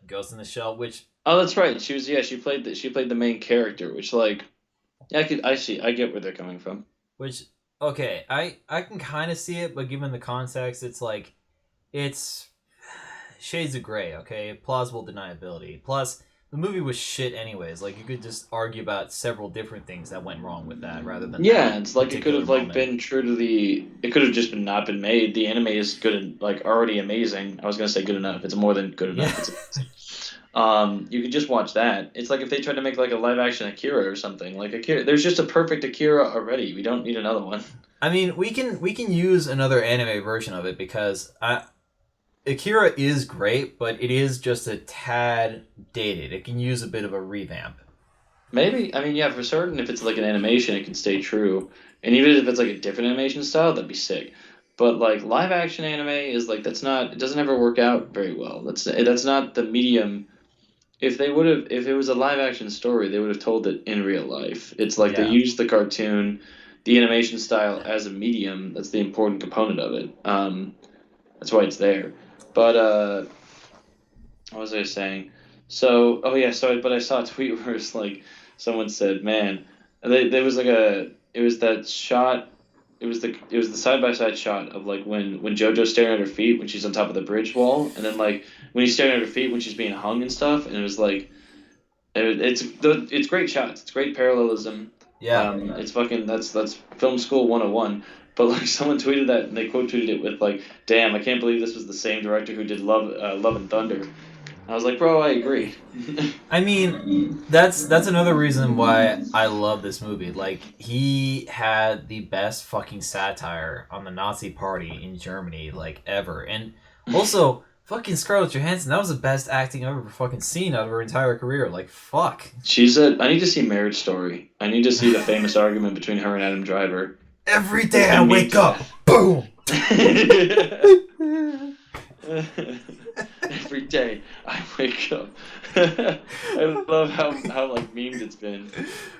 Ghost in the Shell, which, Oh, that's right. She played the main character, which like yeah, I get where they're coming from. which, okay, I can kind of see it, but given the context, it's like, it's shades of gray, okay? Plausible deniability. Plus, the movie was shit anyways. Like, you could just argue about several different things that went wrong with that rather than Yeah, that it's like it could particular have like moment. been true to the. It could have just been not been made. The anime is good and like already amazing. I was gonna say good enough. It's more than good Yeah. enough. It's amazing. You could just watch that. It's like if they tried to make like a live action Akira or something. Like Akira, there's just a perfect Akira already. We don't need another one. I mean, we can use another anime version of it because Akira is great, but it is just a tad dated. It can use a bit of a revamp. Maybe. I mean, yeah, for certain, if it's like an animation, it can stay true. And even if it's like a different animation style, that'd be sick. But like live action anime is like that's not. It doesn't ever work out very well. That's not the medium. If it was a live action story, they would have told it in real life. It's like they Yeah. used the cartoon, the animation style as a medium. That's the important component of it. That's why it's there. But what was I saying? So, oh yeah, but I saw a tweet where it's like someone said, "Man, there was like it was that shot, it was the side by side shot of like when JoJo's staring at her feet when she's on top of the bridge wall, and then like when he's staring at her feet when she's being hung and stuff, and it was like it's great shots, it's great parallelism. Yeah. It's fucking that's film school 101. But like someone tweeted that and they quote tweeted it with like, "Damn, I can't believe this was the same director who did Love and Thunder." I was like, bro, I agree. I mean, that's another reason why I love this movie. Like, he had the best fucking satire on the Nazi party in Germany, like, ever. And also, fucking Scarlett Johansson, that was the best acting I've ever fucking seen out of her entire career. Like, fuck. I need to see Marriage Story. I need to see the famous argument between her and Adam Driver. Every It's day I been memed wake to up, death. boom. Every day I wake up. I love how like memed it's been.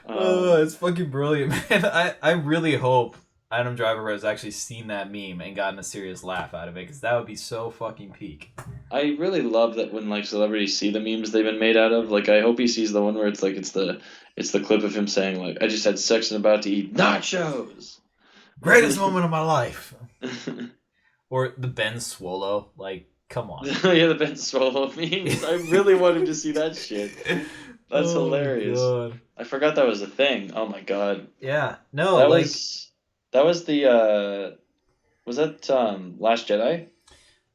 Oh, Um, it's fucking brilliant, man. I really hope Adam Driver has actually seen that meme and gotten a serious laugh out of it, because that would be so fucking peak. I really love that when like celebrities see the memes they've been made out of. Like I hope he sees the one where it's like it's the clip of him saying like I just had sex and about to eat nachos. Greatest moment of my life. Or the Ben Swallow. Like, come on. Yeah, the Ben Solo memes. I really wanted to see that shit. That's Oh my hilarious. god. I forgot that was a thing. Oh my god. Yeah. No, That like, was that was the was that Last Jedi?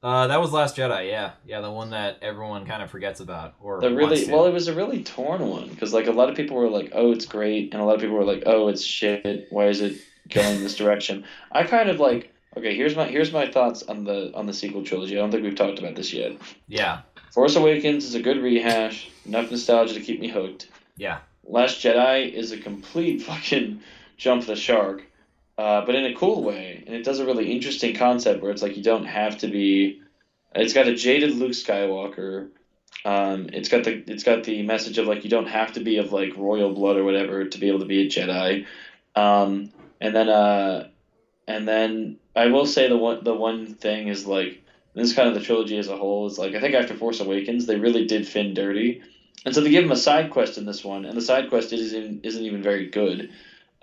that was Last Jedi, yeah. Yeah, the one that everyone kind of forgets about or The wants really to. well, it was a really torn one because like a lot of people were like, "Oh, it's great," and a lot of people were like, "Oh, it's shit. Why is it going this direction?" I kind of like okay. Here's my thoughts on the sequel trilogy. I don't think we've talked about this yet. Yeah. Force Awakens is a good rehash, enough nostalgia to keep me hooked. Yeah. Last Jedi is a complete fucking jump the shark, but in a cool way, and it does a really interesting concept where it's like you don't have to be. It's got a jaded Luke Skywalker. It's got the message of like you don't have to be of like royal blood or whatever to be able to be a Jedi. Um, and then and then I will say the one thing is like this is kind of the trilogy as a whole is like I think after Force Awakens they really did Finn dirty, and so they give him a side quest in this one, and the side quest isn't even very good.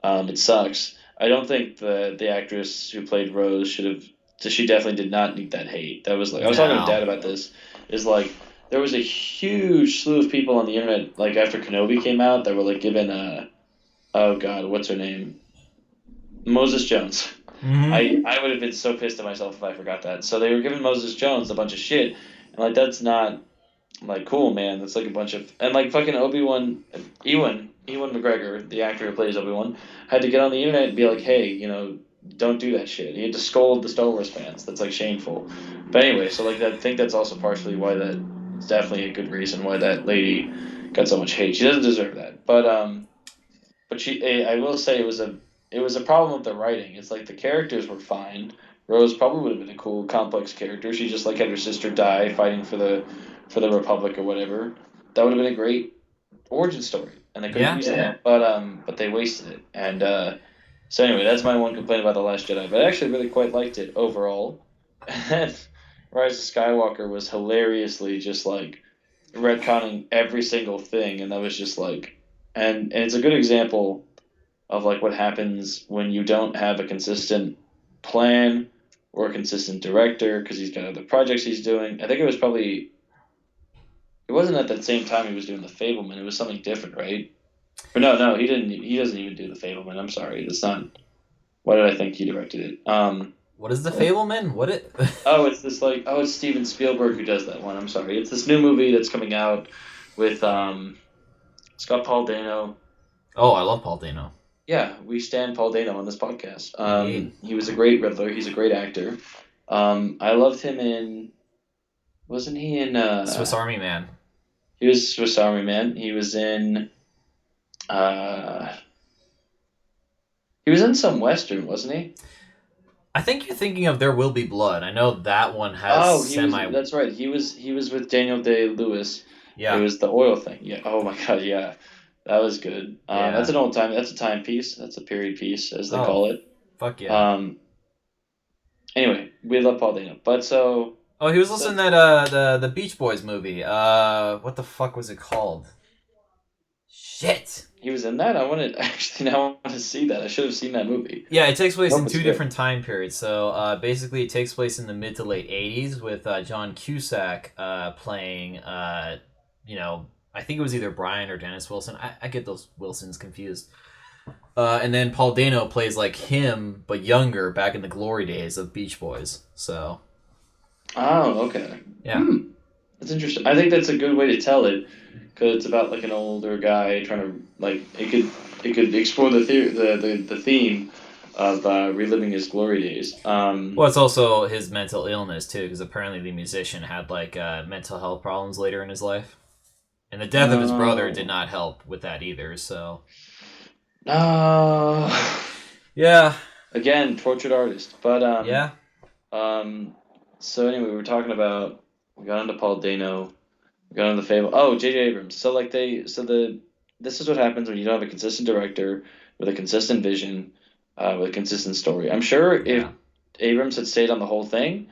It sucks. I don't think the actress who played Rose should have. So she definitely did not need that hate. That was like I was talking to No. Dad about this. Is like there was a huge slew of people on the internet like after Kenobi came out that were like given oh god, what's her name? Moses Jones. Mm-hmm. I would have been so pissed at myself if I forgot that. So they were giving Moses Jones a bunch of shit, and like that's not like cool, man. That's like a bunch of and like fucking Ewan McGregor, the actor who plays Obi-Wan, had to get on the internet and be like, hey, don't do that shit. He had to scold the Star Wars fans. That's like shameful. But anyway, so like I think that's also partially why that it's definitely a good reason why that lady got so much hate. She doesn't deserve that, but I will say it was a problem with the writing. It's like the characters were fine. Rose probably would have been a cool, complex character. She just like had her sister die fighting for the Republic or whatever. That would have been a great origin story, and they could have Yeah. used that. But they wasted it. And so anyway, that's my one complaint about the Last Jedi. But I actually really quite liked it overall. And Rise of Skywalker was hilariously just like retconning every single thing, and that was just like, and it's a good example of like what happens when you don't have a consistent plan or a consistent director because he's got other projects he's doing. I think it wasn't at that same time he was doing The Fableman. It was something different, right? Or no, he didn't. He doesn't even do The Fableman. I'm sorry, that's not. Why did I think he directed it? What is the Fableman? What it? It's Steven Spielberg who does that one. I'm sorry. It's this new movie that's coming out with it's got Paul Dano. Oh, I love Paul Dano. Yeah, we stand Paul Dano on this podcast. Indeed. He was a great Riddler. He's a great actor. I loved him in. Wasn't he in? Swiss Army Man. He was Swiss Army Man. He was in. Uh, he was in some western, wasn't he? I think you're thinking of There Will Be Blood. I know that one has Oh, he was. semi. That's right. He was with Daniel Day Lewis. It Yeah. was the oil thing. Yeah. Oh my God. Yeah, that was good. That's Yeah. an old time. That's a timepiece. That's a period piece, as they Oh, call it. fuck yeah. Anyway, we love Paul Dano, but Oh, he was also so in that the Beach Boys movie. What the fuck was it called? Shit. he was in that. I wanted actually now I want to see that. I should have seen that movie. Yeah, it takes place Hope in it's two good. different time periods. So basically, it takes place in the mid to late '80s with John Cusack playing. I think it was either Brian or Dennis Wilson. I get those Wilsons confused. And then Paul Dano plays like him, but younger, back in the glory days of Beach Boys. So Oh, okay. yeah, That's interesting. I think that's a good way to tell it because it's about like an older guy trying to like it could explore the theme of reliving his glory days. well, it's also his mental illness too, because apparently the musician had like mental health problems later in his life, and the death of his brother did No, not help with that either. So no. yeah, Again, portrait artist. But yeah. um. So anyway, we got into Paul Dano. We got into the Fable. Oh, J.J. Abrams. So like this is what happens when you don't have a consistent director with a consistent vision, with a consistent story. I'm sure if Yeah. Abrams had stayed on the whole thing,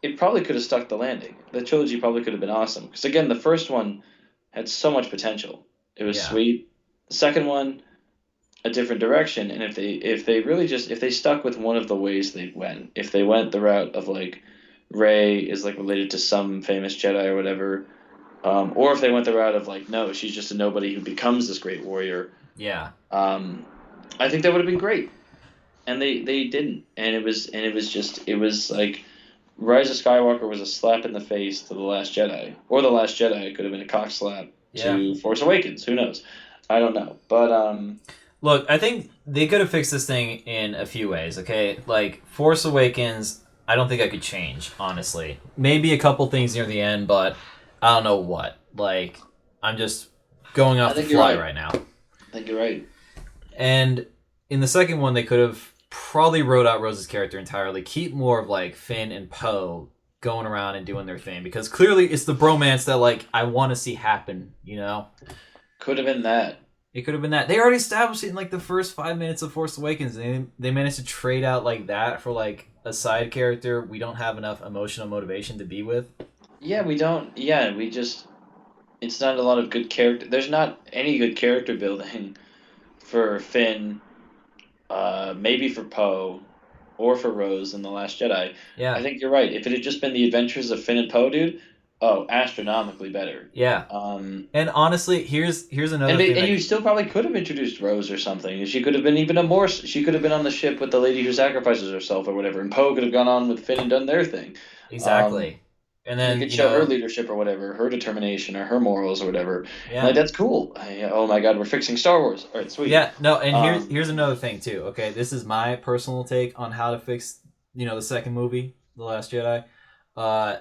it probably could have stuck the landing. The trilogy probably could have been awesome. Because again, the first one had so much potential. It was Yeah. sweet. The second one, a different direction. And if they really just if they stuck with one of the ways they went, if they went the route of like Rey is like related to some famous Jedi or whatever, or if they went the route of like no, she's just a nobody who becomes this great warrior. Yeah. Um, I think that would have been great. And they didn't. And it was like Rise of Skywalker was a slap in the face to The Last Jedi. Or The Last Jedi could have been a cock slap Yeah. to Force Awakens. Who knows? I don't know. But Look, I think they could have fixed this thing in a few ways, okay? Like, Force Awakens, I don't think I could change, honestly. Maybe a couple things near the end, but I don't know what. Like, I'm just going I off the think you're fly right. right now. I think you're right. And in the second one, they could have probably wrote out Rose's character entirely, keep more of, like, Finn and Poe going around and doing their thing, because clearly it's the bromance that, like, I want to see happen, you know? Could have been that. It could have been that. They already established it in like the first 5 minutes of Force Awakens. They managed to trade out like that for like a side character we don't have enough emotional motivation to be with. Yeah, we don't. Yeah, we just. It's not a lot of good character. There's not any good character building for Finn, maybe for Poe, or for Rose in The Last Jedi. I Yeah. think you're right. If it had just been the adventures of Finn and Poe, dude, astronomically better. Yeah. Um, And honestly, here's and another they, thing and that you still probably could have introduced Rose or something. She could have been even a more. She could have been on the ship with the lady who sacrifices herself or whatever, and Poe could have gone on with Finn and done their thing. Um, exactly. And and they then, could show her leadership or whatever, her determination or her morals or whatever. And like yeah. that's cool. Oh my God, we're fixing Star Wars. All right, sweet. Yeah, no, and Um, here's another thing too. Okay, this is my personal take on how to fix, the second movie, The Last Jedi. Uh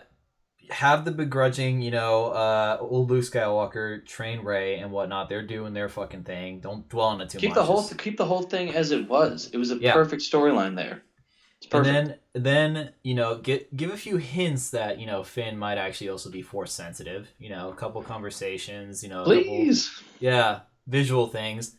have the begrudging, old Luke Skywalker train Rey and whatnot. They're doing their fucking thing. Don't dwell on it too keep the much. whole Just keep the whole thing as it was. It was a yeah. perfect storyline there. It's And perfect. then give a few hints that Finn might actually also be force sensitive. A couple conversations. A couple Please. yeah visual things.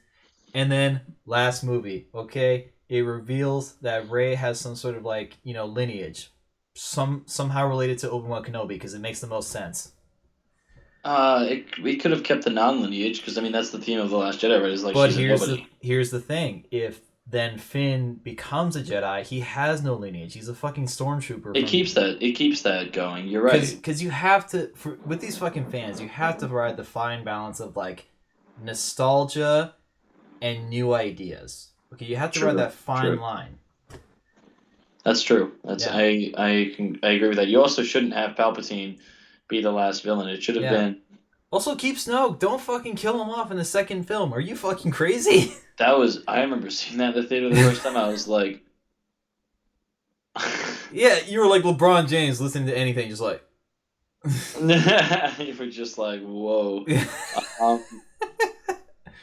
And then last movie, okay, it reveals that Rey has some sort of like lineage, somehow related to Obi-Wan Kenobi because it makes the most sense. We could have kept the non-lineage because I mean that's the theme of the Last Jedi, right? Is like But she's a nobody. here's the thing: if then Finn becomes a Jedi, he has no lineage. He's a fucking stormtrooper It from keeps that. It keeps that going. You're right. because you have to with these fucking fans, you have to provide the fine balance of like nostalgia and new ideas. Okay, you have to ride True. that fine True. line. That's true. That's Yeah, I agree with that. You also shouldn't have Palpatine be the last villain. It should have yeah. been Also, keep Snoke. Don't fucking kill him off in the second film. Are you fucking crazy? that was I remember seeing that in the theater the first time. I was like, Yeah, you were like LeBron James listening to anything, just like. you were just like, whoa. Um,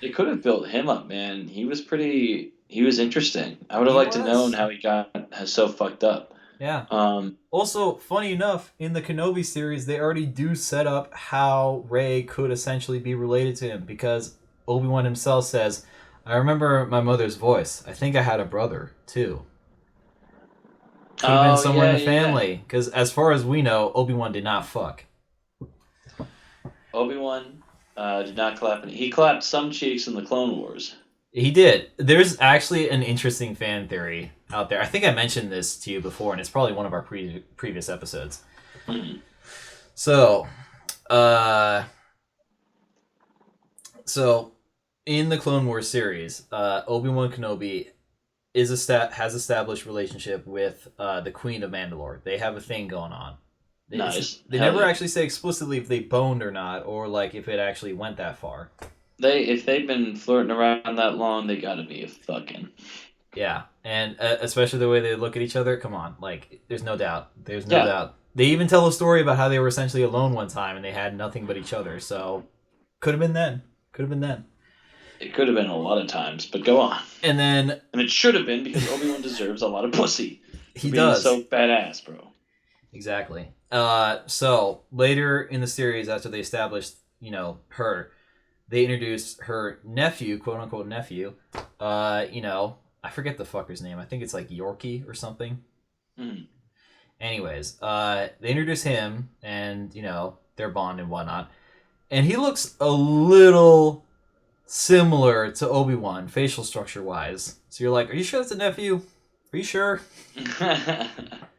they could have built him up, man. He was pretty. He was interesting. I would have He liked to known was. how he got so fucked up. Yeah. Um, Also, funny enough, in the Kenobi series, they already do set up how Rey could essentially be related to him because Obi-Wan himself says, I remember my mother's voice. I think I had a brother, too. Could have been oh somewhere in yeah, the yeah, yeah. family. Because as far as we know, Obi-Wan did not fuck. Obi-Wan did not clap. He clapped some cheeks in the Clone Wars. He did. There's actually an interesting fan theory out there. I think I mentioned this to you before, and it's probably one of our previous episodes. Mhm. So, uh, so in the Clone Wars series, Obi-Wan Kenobi has established relationship with the Queen of Mandalore. They have a thing going on. Nice. They Hell never yeah. actually say explicitly if they boned or not, or like if it actually went that far. If they've been flirting around that long, they gotta be a fucking. Yeah, and especially the way they look at each other. Come on, like there's no doubt. There's no Yeah, doubt. They even tell a story about how they were essentially alone one time and they had nothing but each other. So could have been then. Could have been then. it could have been a lot of times, but go on. And then And it should have been because Obi-Wan deserves a lot of pussy for he being does so badass, bro. exactly. So later in the series, after they established, her, they introduced her nephew, quote unquote nephew. I forget the fucker's name. I think it's like Yorkie or something. Mm. Anyways, they introduce him, and their bond and whatnot, and he looks a little similar to Obi-Wan, facial structure wise. So you're like, are you sure that's a nephew? Are you sure?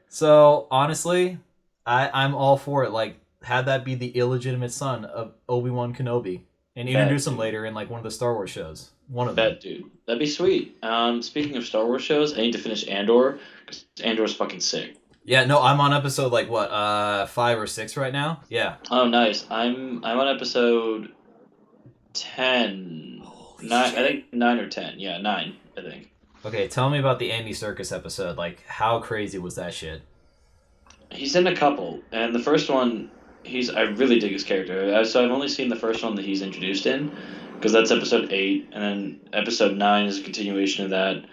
So honestly, I'm all for it. Like, had that be the illegitimate son of Obi-Wan Kenobi, and Bet, introduce him dude. later in like one of the Star Wars shows. One of them. Bet, dude. That'd be sweet. Speaking of Star Wars shows, I need to finish Andor because Andor's fucking sick. Yeah, no, I'm on episode like what, 5 or 6 right now. Yeah. Oh, nice. I'm on episode 10. Holy Nine, I shit. think 9 or 10. Yeah, 9, I think. Okay, tell me about the Andy Serkis episode. Like, how crazy was that shit? He's in a couple, and the first one, I really dig his character. So I've only seen the first one that he's introduced in, because that's episode 8, and then episode 9 is a continuation of that.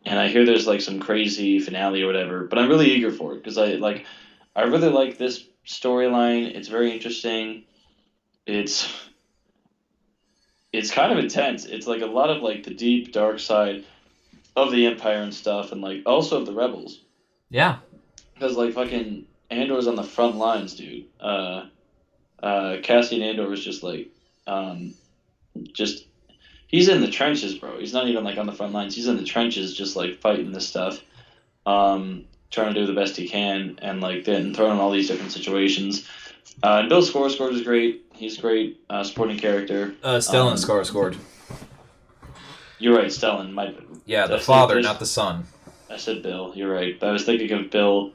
And I hear there's like some crazy finale or whatever, but I'm really eager for it because I really like this storyline. It's very interesting. It's it's kind of intense. It's like a lot of like the deep dark side of the Empire and stuff, and like also of the rebels. Yeah. Because like fucking Andor's on the front lines, dude. Cassian Andor is just like, um, just he's in the trenches, bro. He's not even like on the front lines. He's in the trenches, just like fighting this stuff, trying to do the best he can, and like then thrown in all these different situations. And Bill Skarsgård is great. He's great supporting character. Stellan Skarsgård. You're right, Stellan. Yeah, the I said father, just not the son. I said Bill. You're right, but I was thinking of Bill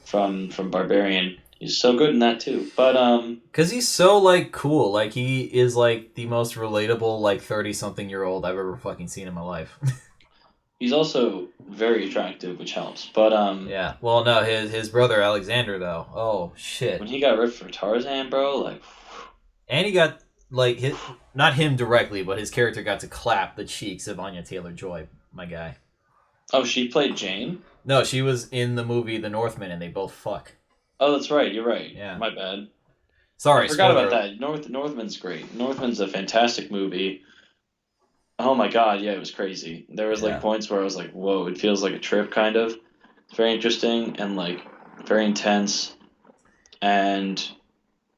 from Barbarian. He's so good in that too. But Because he's so, like, cool. Like, he is, like, the most relatable, like, 30-something-year-old I've ever fucking seen in my life. he's also very attractive, which helps. But Yeah. Well, no, his brother Alexander, though. Oh, shit. when he got ripped for Tarzan, bro, like, And he got, like, not him directly, but his character got to clap the cheeks of Anya Taylor-Joy, my guy. oh, she played Jane. No, she was in the movie The Northman, and they both fuck. Oh, that's right. You're right. Yeah. My bad. Sorry, I forgot spoiler. about that. Northman's great. Northman's a fantastic movie. Oh my god, yeah, it was crazy. There was Yeah. like points where I was like, whoa, it feels like a trip kind of. It's very interesting and like very intense and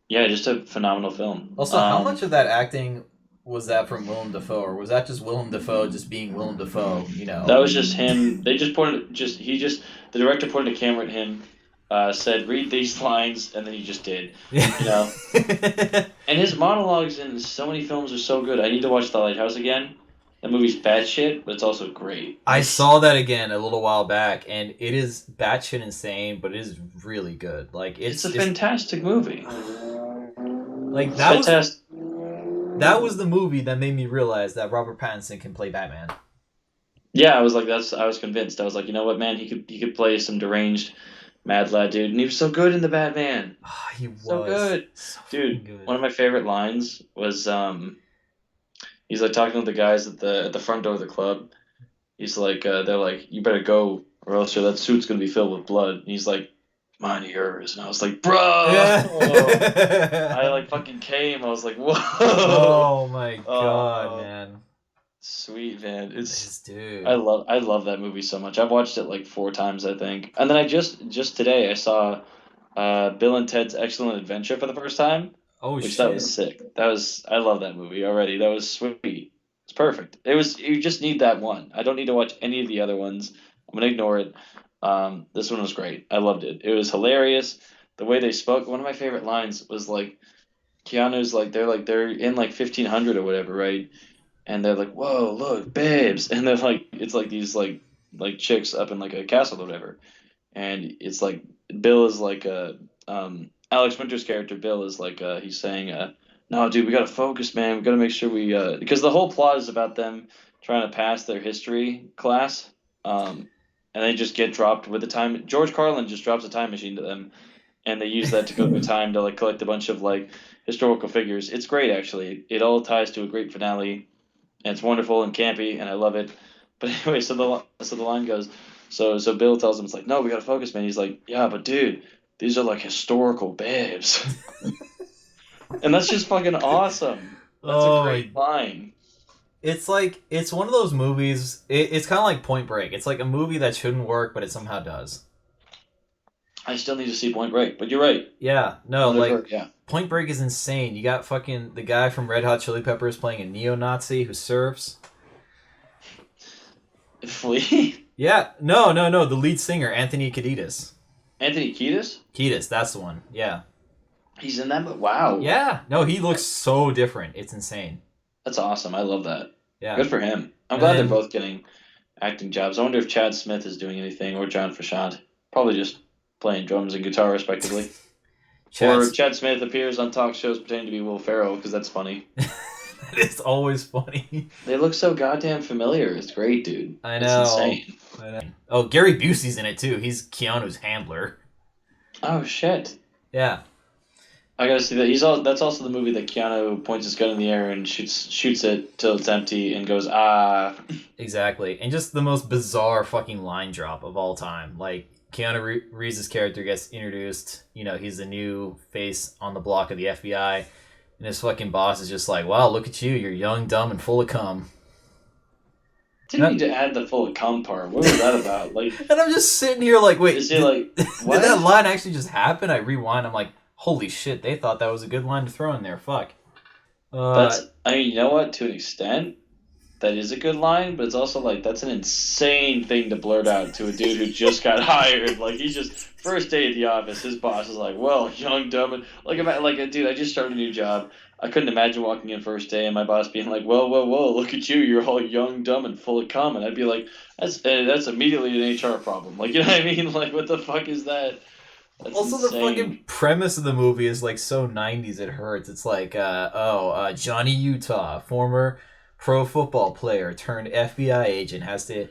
yeah, just a phenomenal film. Also, how much of that acting was that from Willem Dafoe, or was that just Willem Dafoe just being Willem Dafoe? You know. That was just him. They just pointed the director pointed a camera at him, said read these lines, and then he just did. You know. And his monologues in so many films are so good. I need to watch The Lighthouse again. That movie's bad shit, but it's also great. I saw that again a little while back, and it is batshit insane, but it is really good. Like It's a fantastic movie. Like that was the movie that made me realize that Robert Pattinson can play Batman. Yeah, I was like, I was convinced. I was like, you know what, man, he could play some deranged mad lad dude, and he was so good in the Batman. He was so good, dude. good. One of my favorite lines was he's like talking to the guys at the front door of the club. He's like, they're like, you better go, or else that suit's gonna be filled with blood. And he's like, mine or yours, and I was like, bro. Yeah. I like fucking came. I was like, whoa. Oh my god, man. Sweet, man. This dude. I love that movie so much. I've watched it like 4 times, I think. And then I just today I saw Bill and Ted's Excellent Adventure for the first time. Oh which shit. That was sick. I love that movie already. That was sweet. It's perfect. You just need that one. I don't need to watch any of the other ones. I'm gonna ignore it. This one was great. I loved it. It was hilarious. The way they spoke. One of my favorite lines was like Keanu's like they're in like 1500 or whatever, right? And they're like, "Whoa, look, babes!" And they're like, it's like these like chicks up in like a castle or whatever, and it's like Bill is like Alex Winter's character Bill is like he's saying no, dude, we gotta focus, man. We gotta make sure we because the whole plot is about them trying to pass their history class, and they just get dropped with the time. George Carlin just drops a time machine to them, and they use that to go through time to like collect a bunch of like historical figures. It's great, actually. It all ties to a great finale, and it's wonderful and campy, and I love it. But anyway, so the line goes, so Bill tells him, it's like, no, we gotta focus, man. He's like, yeah, but dude, these are like historical babes, and that's just fucking awesome. That's a great line. It's like it's one of those movies. It's kind of like Point Break. It's like a movie that shouldn't work, but it somehow does. I still need to see Point Break, but you're right. Yeah, no, Yeah. Point Break is insane. You got fucking the guy from Red Hot Chili Peppers playing a neo-Nazi who surfs. Flea? Yeah, no, the lead singer, Anthony Kiedis. Anthony Kiedis? Kiedis, that's the one, yeah. He's in that, but wow. Yeah, no, he looks so different. It's insane. That's awesome. I love that. Yeah. Good for him. I'm glad they're both getting acting jobs. I wonder if Chad Smith is doing anything, or John Frusciante. Probably just playing drums and guitar, respectively. Or Chad Smith appears on talk shows pretending to be Will Ferrell, because that's funny. It's always funny. They look so goddamn familiar. It's great, dude. I know. It's insane. I know. Oh, Gary Busey's in it, too. He's Keanu's handler. Oh, shit. Yeah. I gotta see that. That's also the movie that Keanu points his gun in the air and shoots it till it's empty and goes, ah. Exactly. And just the most bizarre fucking line drop of all time. Like, Keanu Reeves' character gets introduced. You know, he's the new face on the block of the FBI. And his fucking boss is just like, wow, look at you. You're young, dumb, and full of cum. Didn't need to add the full of cum part. What was that about? Like, and I'm just sitting here like, wait, what? Did that line actually just happen? I rewind. I'm like, holy shit, they thought that was a good line to throw in there. Fuck. I mean, you know what? To an extent, that is a good line, but it's also like that's an insane thing to blurt out to a dude who just got hired. Like he just first day at the office, his boss is like, "Well, young dumb," and like a dude. I just started a new job. I couldn't imagine walking in first day and my boss being like, "Whoa, whoa, whoa! Look at you! You're all young, dumb, and full of cum." And I'd be like, "That's immediately an HR problem." Like, you know what I mean? Like, what the fuck is that? That's Also, the insane. fucking premise of the movie is like so 90s it hurts. It's like, Johnny Utah, former pro football player turned FBI agent, has to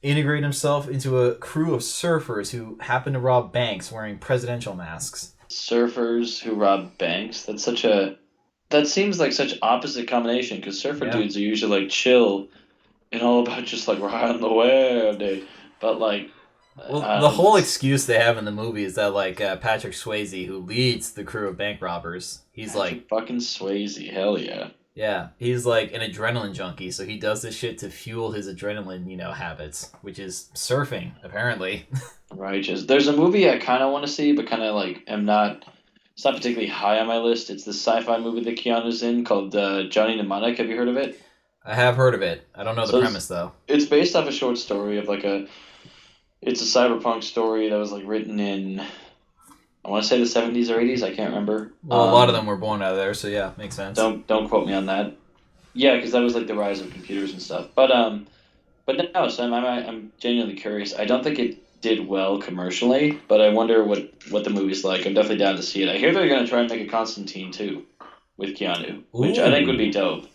integrate himself into a crew of surfers who happen to rob banks wearing presidential masks. Surfers who rob banks. That seems like such opposite combination because surfer Yeah. dudes are usually like chill and all about just like riding the wave, dude. But like, Well, the whole excuse they have in the movie is that like Patrick Swayze, who leads the crew of bank robbers, he's like, fucking Swayze, hell yeah. yeah, he's like an adrenaline junkie, so he does this shit to fuel his adrenaline, habits, which is surfing, apparently. Righteous. There's a movie I kind of want to see, but kind of like am not. It's not particularly high on my list. It's the sci-fi movie that Keanu's in called Johnny Mnemonic. Have you heard of it? I have heard of it. I don't know So the premise though. it's based off a short story of like a. It's a cyberpunk story that was like written in. I want to say the 70s or 80s. I can't remember. Well, a lot of them were born out of there, so yeah, makes sense. Don't quote me on that. Yeah, because that was like the rise of computers and stuff. But no. So I'm genuinely curious. I don't think it did well commercially, but I wonder what the movie's like. I'm definitely down to see it. I hear they're gonna try and make a Constantine too, with Keanu, which I think would be dope.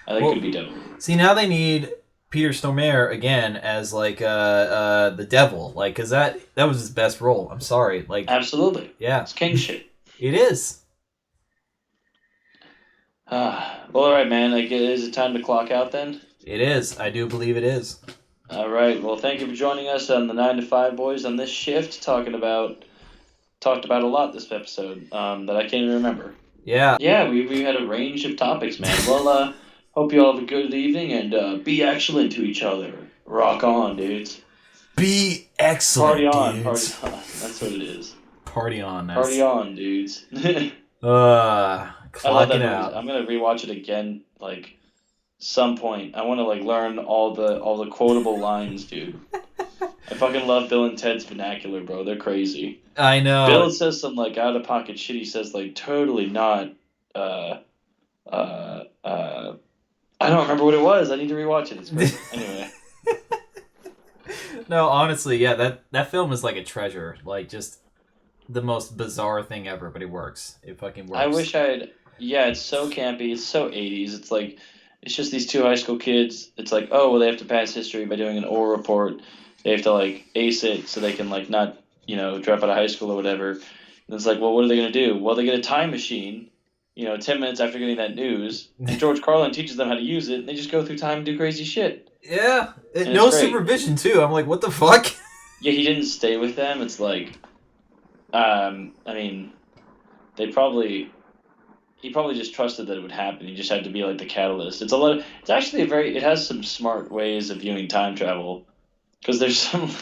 Could be dope. See, now they need Peter Stormare again as like the devil, like, cause that was his best role. I'm sorry, like, Absolutely. yeah, It's king shit. it is. Well, all right, man. Is it time to clock out then? It is. I do believe it is. All right. Well, thank you for joining us on the 9 to 5 boys on this shift. Talked about a lot this episode that I can't even remember. Yeah. Yeah, we had a range of topics, man. Well, hope you all have a good evening and be excellent to each other. Rock on, dudes. Be excellent, Party on, dudes. party on. That's what it is. Party on. Party on, dudes. Clocking I love that out. movie. I'm gonna rewatch it again, like some point. I want to like learn all the quotable lines, dude. I fucking love Bill and Ted's vernacular, bro. They're crazy. I know. Bill says some like out of pocket shit. He says like totally not. I don't remember what it was. I need to rewatch it. It's great. Anyway. No, honestly, yeah, that film is like a treasure. Like, just the most bizarre thing ever, but it works. It fucking works. I wish I'd. Yeah, it's so campy. It's so 80s. It's like, it's just these two high school kids. It's like, oh, well, they have to pass history by doing an oral report. They have to, like, ace it so they can, like, not, drop out of high school or whatever. And it's like, well, what are they going to do? Well, they get a time machine, 10 minutes after getting that news. And George Carlin teaches them how to use it. And they just go through time and do crazy shit. Yeah. No supervision, too. I'm like, what the fuck? Yeah, he didn't stay with them. It's like, I mean, he probably just trusted that it would happen. He just had to be like the catalyst. It's actually it has some smart ways of viewing time travel. Because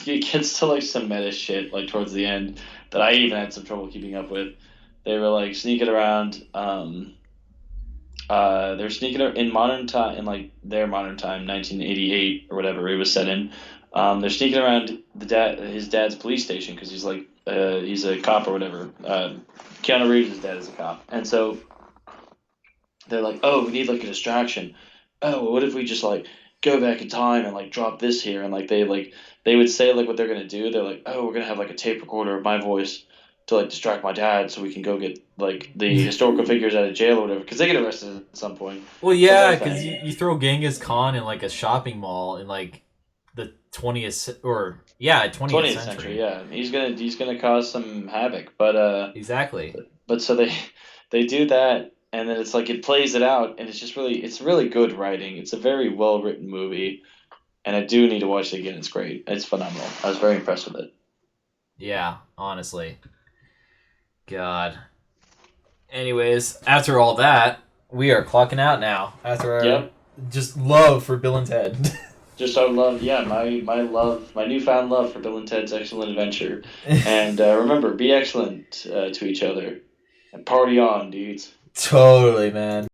it gets to like some meta shit like towards the end that I even had some trouble keeping up with. They were like sneaking around, they're sneaking in modern time, in like their modern time, 1988 or whatever it was set in. They're sneaking around his dad's police station because he's like, he's a cop or whatever. Keanu Reeves' dad is a cop. And so they're like, oh, we need like a distraction. Oh, well, what if we just like go back in time and like drop this here? And like they would say like what they're gonna do. They're like, oh, we're gonna have like a tape recorder of my voice to like distract my dad so we can go get like the historical figures out of jail or whatever, because they get arrested at some point. Well, yeah, because you throw Genghis Khan in like a shopping mall in like the 20th century. Yeah, he's gonna cause some havoc, but exactly. But so they do that, and then it's like it plays it out, and it's really good writing. It's a very well written movie, and I do need to watch it again. It's great. It's phenomenal. I was very impressed with it. Yeah, honestly. God. Anyways, after all that, we are clocking out now. After our just love for Bill and Ted. Just our love, yeah, my newfound love for Bill and Ted's Excellent Adventure. And remember, be excellent to each other. And party on, dudes. Totally, man.